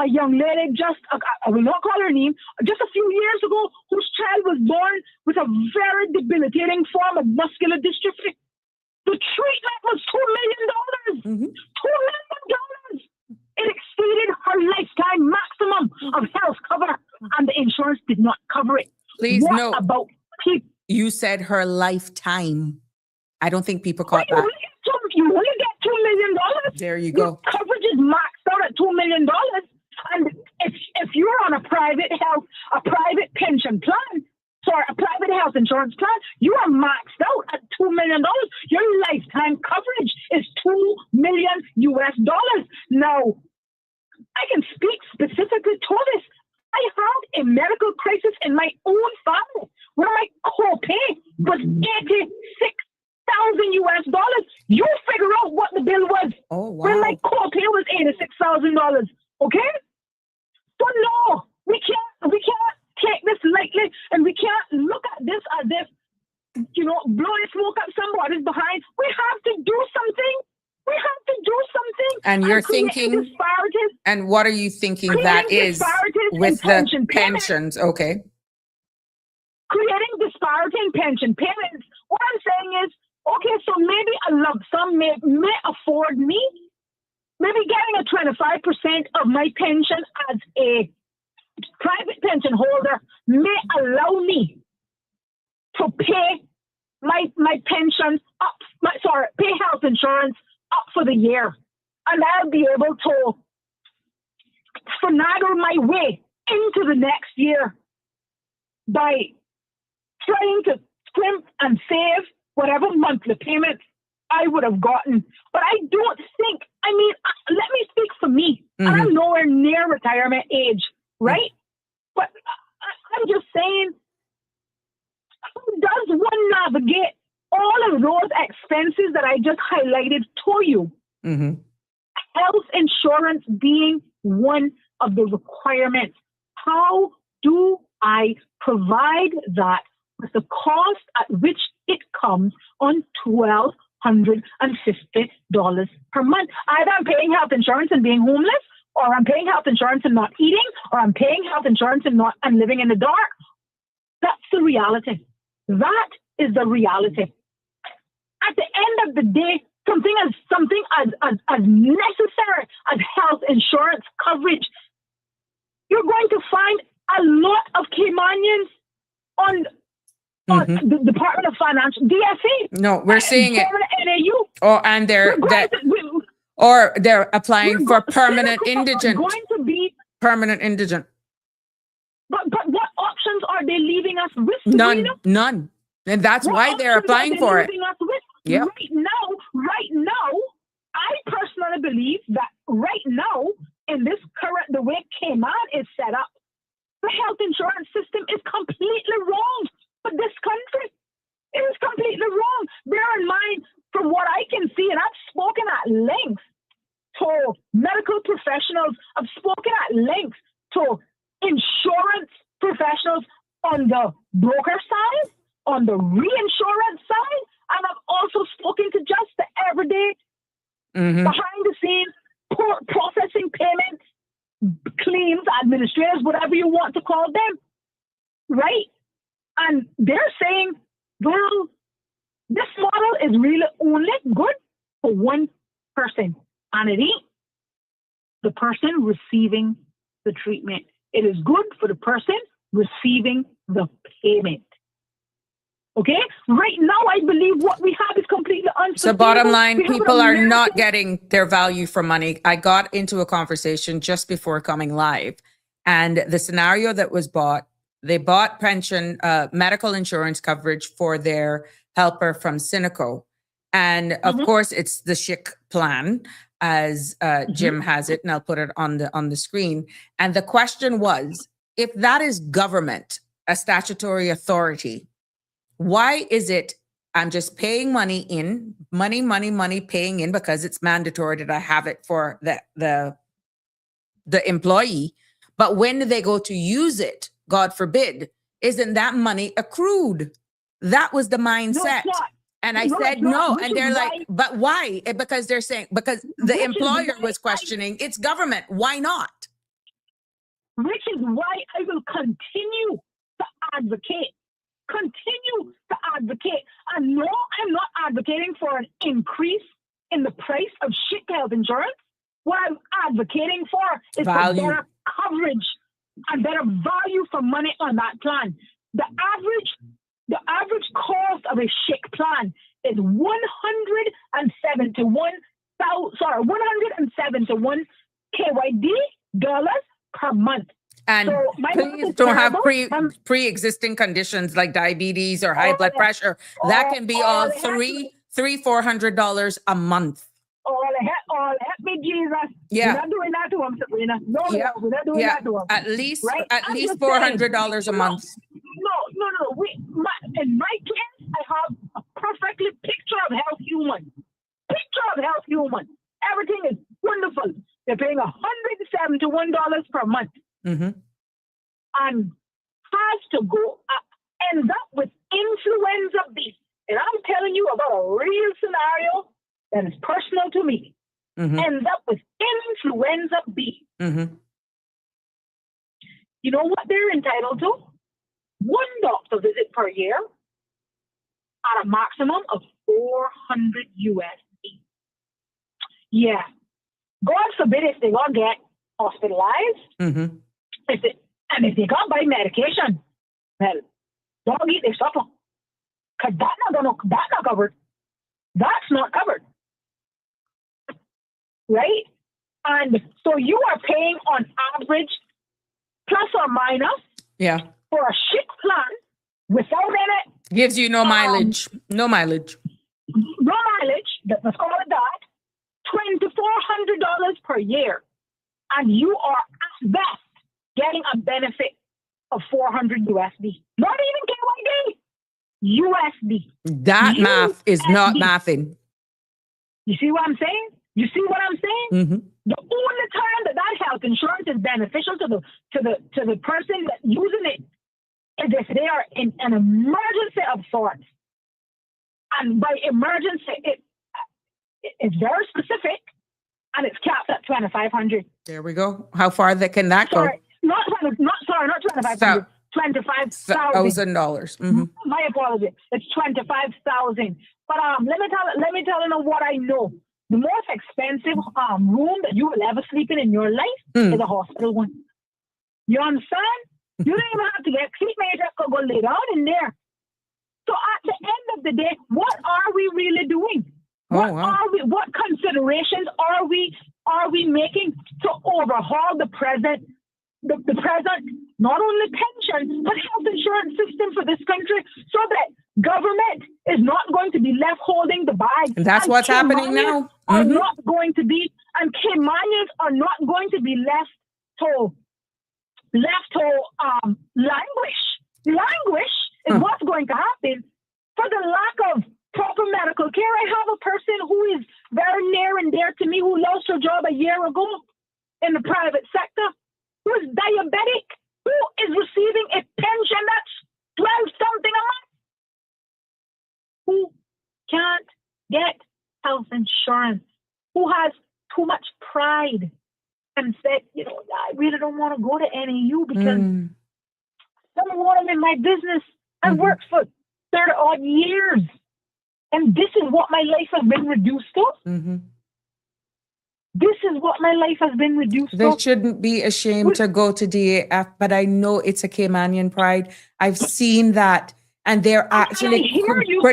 a young lady I will not call her name, just a few years ago, whose child was born with a very debilitating form of muscular dystrophy. The treatment was $2 million. $2 million. It exceeded her lifetime maximum of health cover, and the insurance did not cover it. Please what note, about people? You said her lifetime. I don't think people caught that. You only get $2 million. There you go. Your coverage is maxed out at $2 million. And if you're on a private pension plan, a private health insurance plan, you are maxed out at $2 million. Your lifetime coverage is $2 million. Now, I can speak specifically to this. I had a medical crisis in my own family where my copay was $86,000. You figure out what the bill was. Oh, wow. When my copay was $86,000. Okay? So no, we can't take this lightly, and we can't look at this as if, blowing smoke up somebody's behind. We have to do something. And you're thinking, disparities. And what are you thinking that is with the pensions? Okay. Creating disparity in pension payments. What I'm saying is, okay, so maybe a lump sum may afford me, maybe getting a 25% of my pension as a private pension holder may allow me to pay my pension pay health insurance up for the year. And I'll be able to finagle my way into the next year by trying to scrimp and save whatever monthly payment I would have gotten. But I don't think, let me speak for me. And I'm nowhere near retirement age, right? But I'm just saying, how does one navigate all of those expenses that I just highlighted to you? Health insurance being one of the requirements. How do I provide that with the cost at which it comes on $1,250 per month. Either I'm paying health insurance and being homeless, or I'm paying health insurance and not eating, or I'm paying health insurance and living in the dark. That's the reality. That is the reality. At the end of the day, something as necessary as health insurance coverage, you're going to find a lot of Caymanians on the Department of Finance, DFE. No, we're seeing it. NAU. Oh, and they're applying for permanent indigent. Going to be permanent indigent. But what options are they leaving us with? Sabrina? None. And that's why they're applying for it. Yep. Right now, I personally believe that right now, in this current, the way Cayman is set up, the health insurance system is completely wrong for this country. It is completely wrong. Bear in mind, from what I can see, and I've spoken at length to medical professionals, I've spoken at length to insurance professionals on the broker side, on the reinsurance side, and I've also spoken to just the everyday, behind the scenes, processing payments, claims administrators, whatever you want to call them, right? And they're saying, well, this model is really only good for one person, and it ain't the person receiving the treatment. It is good for the person receiving the payment. Okay? Right now, I believe what we have is completely unsustainable. So bottom line, people are not getting their value for money. I got into a conversation just before coming live, and the scenario that was bought, they bought pension, medical insurance coverage for their helper from Cineco. And of course, it's the SHIC plan, as Jim has it, and I'll put it on the screen. And the question was, if that is government, a statutory authority, why is it I'm just paying money in, money paying in because it's mandatory that I have it for the employee. But when they go to use it, God forbid, isn't that money accrued? That was the mindset. And I said no. And they're like, but why? Because they're saying, because the employer was questioning, it's government. Why not? Which is why I will continue to advocate. And no, I'm not advocating for an increase in the price of shit health insurance. What I'm advocating for is for better coverage and better value for money on that plan. The average cost of a SHIC plan is $171 KYD dollars per month. And so please don't have pre-existing conditions like diabetes or high blood pressure. That can be all $400 a month. Help me, Jesus. Yeah. We're not doing that to him, Sabrina. No, we're not doing that to him. At least $400 a month. No. In my case, I have a perfectly picture of health human. Everything is wonderful. They're paying $171 per month. And has to go ends up with influenza B. And I'm telling you about a real scenario that is personal to me. Ends up with influenza B. You know what they're entitled to? One doctor visit per year at a maximum of $400 USD. Yeah. God forbid if they gonna get hospitalized. If they can't buy medication, well, don't eat their supper. Because that's not covered. That's not covered. Right? And so you are paying on average, plus or minus, for a SHIC plan without any. Gives you no mileage. No mileage. Let's call it that. $2,400 per year. And you are at best getting a benefit of $400 USD. Not even KYD. USD. That math is not mathing. You see what I'm saying? The only time that health insurance is beneficial to the person that's using it is if they are in an emergency of sorts. And by emergency, it's very specific, and it's capped at 2,500. There we go. How far can that go? Sorry, not 2,500. $25,000. Mm-hmm. My apologies. It's 25,000. But let me tell you what I know. The most expensive room that you will ever sleep in your life is a hospital one. You understand? You don't even have to get sleep made. Just go lay down in there. So at the end of the day, what are we really doing? What considerations are we making to overhaul the present not only pension but health insurance system for this country, so that government is not going to be left holding the bag? And that's what's happening now. Are not going to be, and Caymanians are not going to be left to languish. Languish is what's going to happen for the lack of proper medical care. I have a person who is very near and dear to me who lost her job a year ago in the private sector, who is diabetic, who is receiving a pension that's 12 something a month, who can't get health insurance, who has too much pride and said, I really don't want to go to NAU because I don't want them in my business. I've worked for 30 odd years, and this is what my life has been reduced to. This is what my life has been reduced to. They shouldn't be ashamed to go to DAF, but I know it's a Caymanian pride. I've seen that. And they're actually,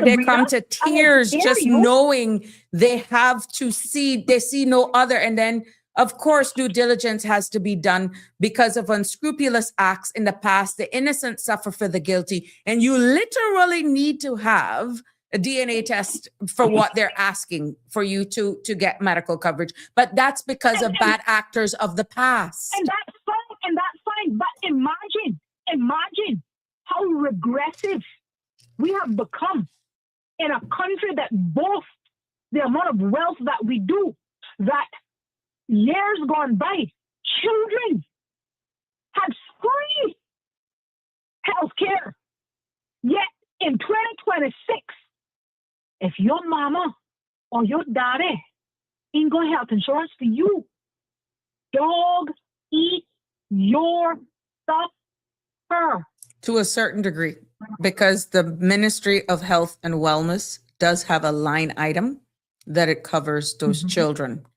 they come to tears just knowing they have to see no other. And then, of course, due diligence has to be done because of unscrupulous acts in the past. The innocent suffer for the guilty. And you literally need to have a DNA test for what they're asking for you to get medical coverage. But that's because of bad actors of the past. And that's fine. But imagine how regressive we have become in a country that boasts the amount of wealth that we do, that years gone by, children had free health care. Yet in 2026, if your mama or your daddy ain't got health insurance for you, dog, eat your supper. To a certain degree, because the Ministry of Health and Wellness does have a line item that it covers those children.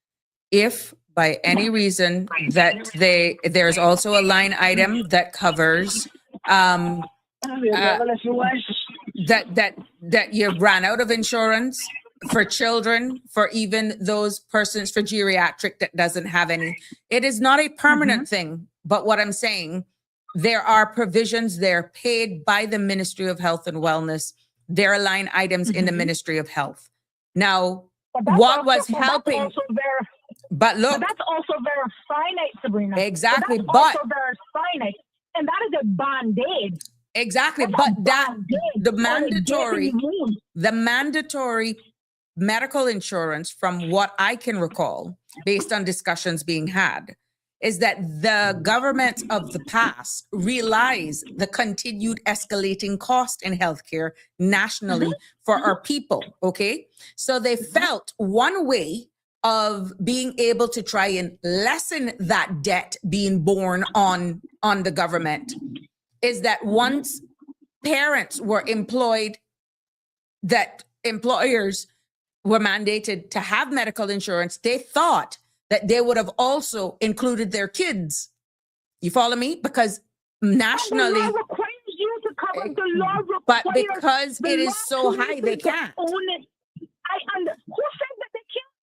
If by any reason that there's also a line item that covers that you ran out of insurance for children, for even those persons, for geriatric that doesn't have any. It is not a permanent thing, but what I'm saying, there are provisions there paid by the Ministry of Health and Wellness. There are line items in the Ministry of Health. Now, what was helping? But look, that's also very finite, Sabrina. Exactly, but that's also very finite, and that is a band-aid. Exactly, but that the mandatory medical insurance, from what I can recall, based on discussions being had, is that the government of the past realized the continued escalating cost in healthcare nationally for our people, okay? So they felt one way of being able to try and lessen that debt being borne on the government is that once parents were employed, that employers were mandated to have medical insurance, they thought that they would have also included their kids. You follow me? Because nationally, the law requires you to cover the law, but because it is so high, they can't. Who said that they can't?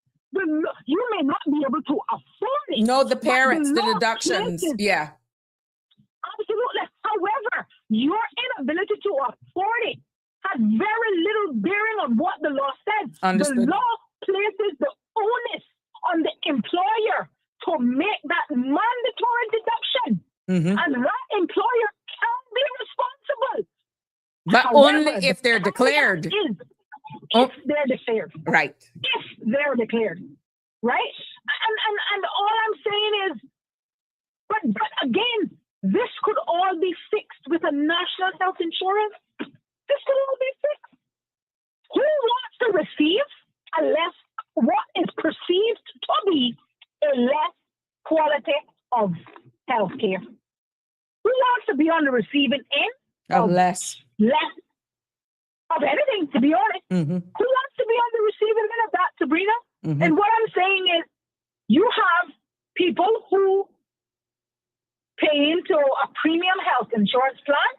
You may not be able to afford it. No, the parents, the deductions, yeah. Absolutely. However, your inability to afford it has very little bearing on what the law says. Understood. The law places the onus on the employer to make that mandatory deduction. And that employer can be responsible. But However, only if they're declared. If they're declared. Right. If they're declared. Right? And all I'm saying is, but again, this could all be fixed with a national health insurance, this could all be fixed. Who wants to receive a less, what is perceived to be a less quality of health care? Who wants to be on the receiving end Of less. of anything, to be honest? Mm-hmm. Who wants to be on the receiving end of that, Sabrina? Mm-hmm. And what I'm saying is, you have people who pay into a premium health insurance plan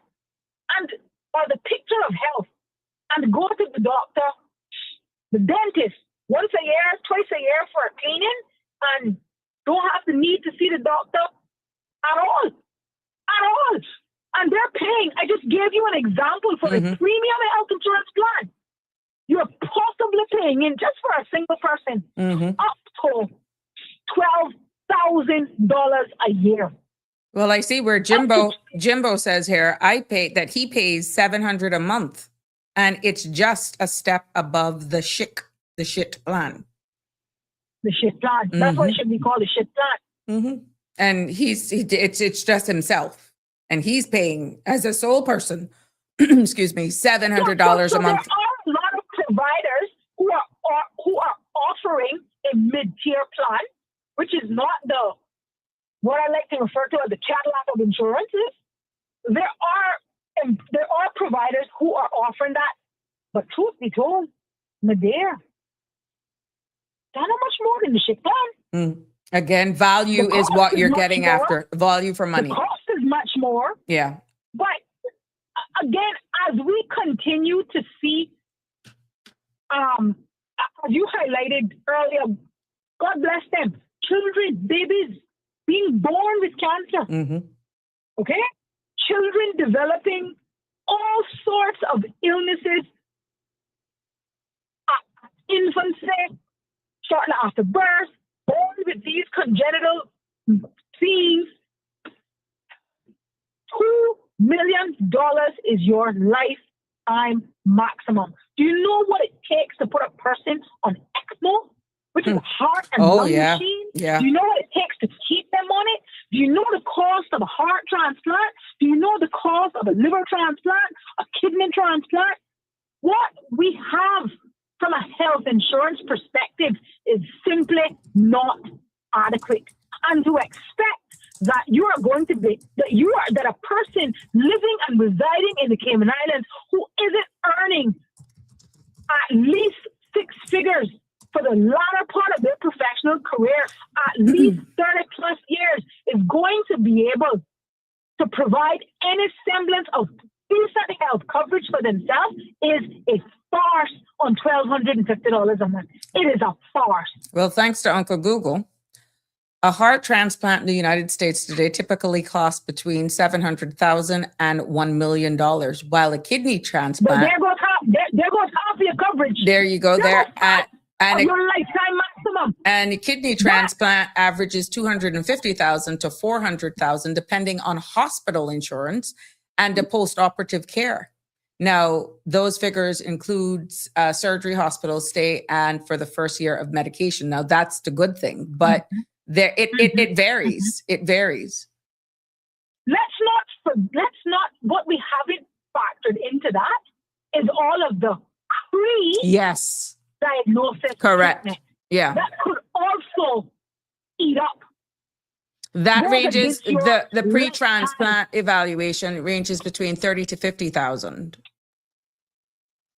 and or the picture of health and go to the doctor, the dentist, once a year, twice a year for a cleaning, and don't have the need to see the doctor at all. At all. And they're paying. I just gave you an example for a premium health insurance plan. You're possibly paying in just for a single person up to $12,000 a year. Well, I see where Jimbo says here, he pays $700 a month, and it's just a step above the shit plan. The shit plan. That's what it should be called, the shit plan. Mm-hmm. And it's just himself, and he's paying as a sole person, excuse me, $700 a month. There are a lot of providers who are offering a mid-tier plan, which is not what I like to refer to as the Cadillac of insurances. There are providers who are offering that, but truth be told, Madeira, they're not much more than the shit plan. Again, value is what you're getting more. after. Value for money. The cost is much more. Yeah. But again, as we continue to see, as you highlighted earlier, God bless them, children, babies being born with cancer. Okay? Children developing all sorts of illnesses at infancy, shortly after birth, born with these congenital things. $2 million is your lifetime maximum. Do you know what it takes to put a person on ECMO, which is a heart and lung machine? Yeah. Do you know what it takes to keep them on it? Do you know the cost of a heart transplant? Do you know the cost of a liver transplant, a kidney transplant? What we have from a health insurance perspective is simply not adequate. And to expect that you are going to be, that a person living and residing in the Cayman Islands who isn't earning at least six figures for the latter part of their professional career, at least 30 plus years, is going to be able to provide any semblance of decent health coverage for themselves is a farce on $1,250 a month. It is a farce. Well, thanks to Uncle Google, a heart transplant in the United States today typically costs between $700,000 and $1 million, while a kidney transplant. But there goes half your coverage. There you go. And your lifetime maximum. And a kidney transplant averages $250,000 to $400,000, depending on hospital insurance and the post-operative care. Now, those figures include surgery, hospital stay, and for the first year of medication. Now, that's the good thing, but it varies. It varies. Let's not. What we haven't factored into that is all of the diagnosis. Correct. Treatment. Yeah. That could also eat up. That ranges, the pre-transplant evaluation ranges between $30,000 to $50,000.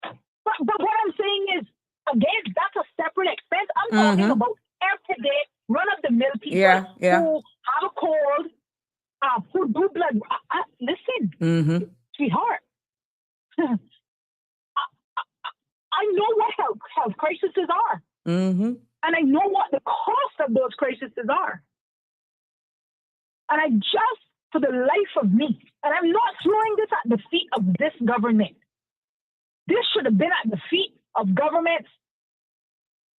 But what I'm saying is, again, that's a separate expense. I'm talking about everyday, run-of-the-mill people who have a cold, who do blood. Listen, sweetheart, I know what health crises are. And I know what the cost of those crises are. And I just, for the life of me, and I'm not throwing this at the feet of this government. This should have been at the feet of governments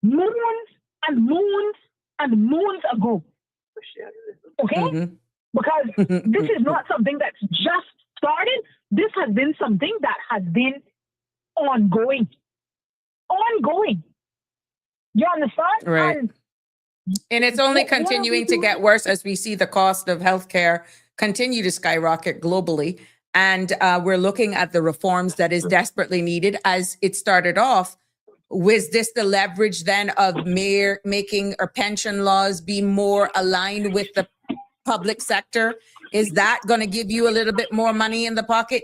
moons and moons and moons ago. Okay? Because this is not something that's just started. This has been something that has been ongoing. You understand? Right. And it's only continuing to get worse as we see the cost of healthcare continue to skyrocket globally. And we're looking at the reforms that is desperately needed. As it started off, was this the leverage then of making our pension laws be more aligned with the public sector? Is that going to give you a little bit more money in the pocket?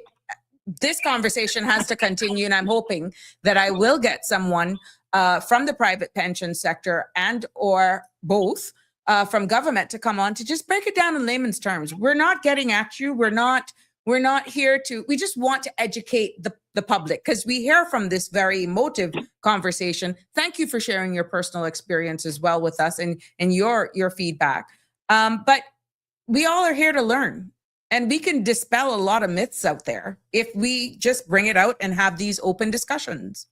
This conversation has to continue, and I'm hoping that I will get someone from the private pension sector and or both from government to come on to just break it down in layman's terms. We're not getting at you. We're not here to, we just want to educate the public, because we hear from this very emotive conversation. Thank you for sharing your personal experience as well with us and your feedback. But we all are here to learn. And we can dispel a lot of myths out there if we just bring it out and have these open discussions.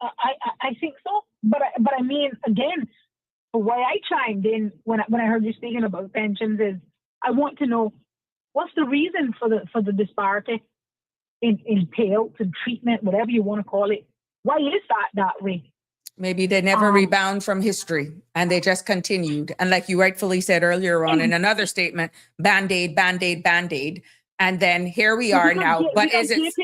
I think so, but I mean, again, why I chimed in when I heard you speaking about pensions is I want to know what's the reason for the disparity in payouts and treatment, whatever you want to call it. Why is that way? Maybe they never rebound from history and they just continued. And like you rightfully said earlier on in another statement, Band-Aid, Band-Aid, Band-Aid. And then here we are now. But is it?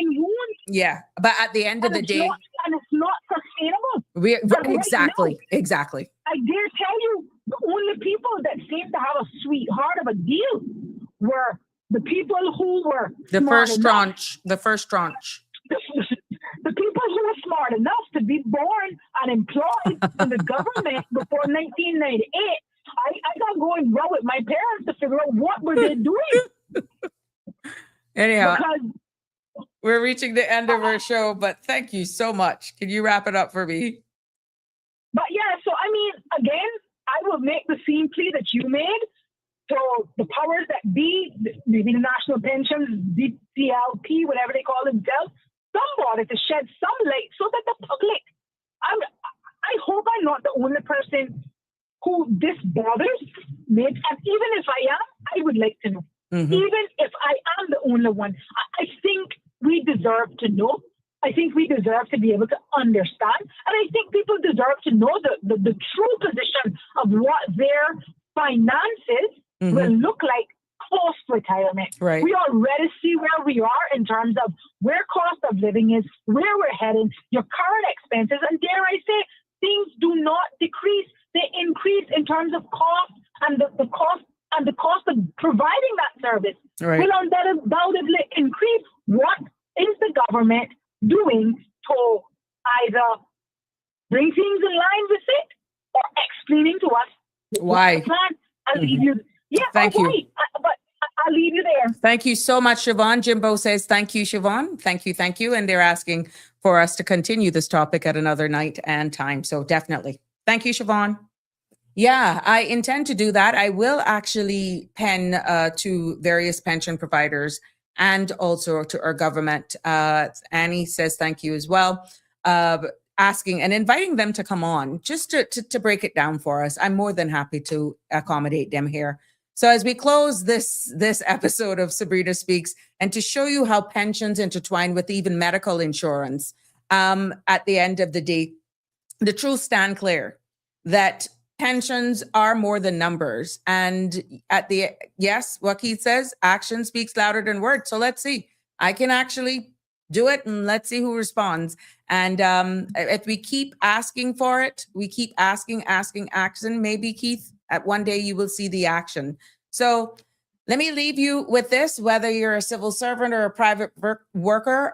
Yeah. But at the end of the day. And it's not sustainable. Exactly. Exactly. I dare tell you, the only people that seemed to have a sweetheart of a deal were the people who were the first tranche. The people who were smart enough to be born and employed in the government before 1998, I got going well with my parents to figure out what were they doing. Anyhow, we're reaching the end of our show, but thank you so much. Can you wrap it up for me? But yeah, so I mean, again, I will make the same plea that you made. So the powers that be, maybe the national pensions, DCLP, whatever they call themselves, somebody to shed some light so that the public, I hope I'm not the only person who this bothers, maybe, and even if I am, I would like to know. Mm-hmm. Even if I am the only one, I think we deserve to know. I think we deserve to be able to understand. And I think people deserve to know the true position of what their finances will look like post-retirement. Right. We already see where we are in terms of where cost of living is, where we're heading, your current expenses, and dare I say, things do not decrease. They increase in terms of cost, and the cost of providing that service will undoubtedly increase. What is the government doing to either bring things in line with it or explaining to us why? I'll leave you. Yeah, thank you. But I'll leave you there. Thank you so much, Siobhan. Jimbo says, thank you, Siobhan. Thank you. And they're asking for us to continue this topic at another night and time. So definitely. Thank you, Siobhan. Yeah, I intend to do that. I will actually pen to various pension providers and also to our government. Annie says thank you as well. Asking and inviting them to come on just to break it down for us. I'm more than happy to accommodate them here. So as we close this episode of Sabrina Speaks, and to show you how pensions intertwine with even medical insurance, at the end of the day, the truth stand clear that pensions are more than numbers. And yes, what Keith says, action speaks louder than words. So let's see. I can actually do it, and let's see who responds. And if we keep asking for it, we keep asking action, maybe, Keith, at one day you will see the action. So let me leave you with this, whether you're a civil servant or a private worker,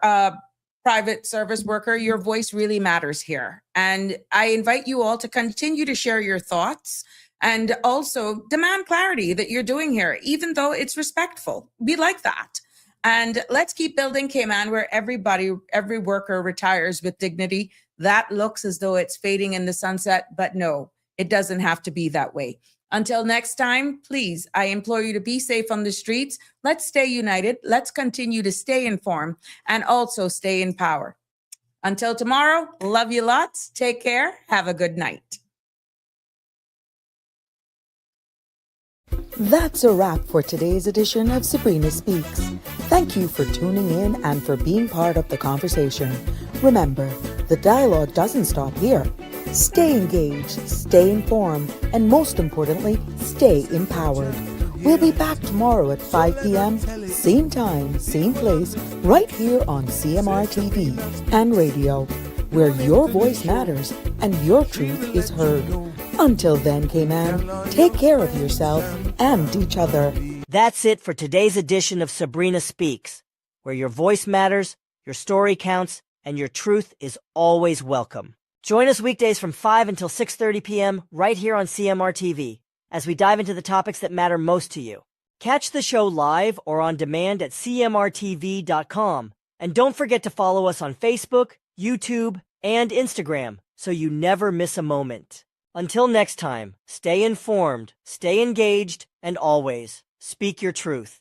private service worker, your voice really matters here. And I invite you all to continue to share your thoughts and also demand clarity that you're doing here, even though it's respectful. Be like that. And let's keep building Cayman, where every worker retires with dignity. That looks as though it's fading in the sunset, but no, it doesn't have to be that way. Until next time, please, I implore you to be safe on the streets. Let's stay united. Let's continue to stay informed and also stay in power. Until tomorrow, love you lots. Take care. Have a good night. That's a wrap for today's edition of Sabrina Speaks. Thank you for tuning in and for being part of the conversation. Remember, the dialogue doesn't stop here. Stay engaged, stay informed, and most importantly, stay empowered. We'll be back tomorrow at 5 p.m., same time, same place, right here on CMR TV and radio, where your voice matters and your truth is heard. Until then, Cayman, take care of yourself and each other. That's it for today's edition of Sabrina Speaks, where your voice matters, your story counts, and your truth is always welcome. Join us weekdays from 5 until 6:30 p.m. right here on CMR TV as we dive into the topics that matter most to you. Catch the show live or on demand at cmrtv.com. And don't forget to follow us on Facebook, YouTube, and Instagram so you never miss a moment. Until next time, stay informed, stay engaged, and always speak your truth.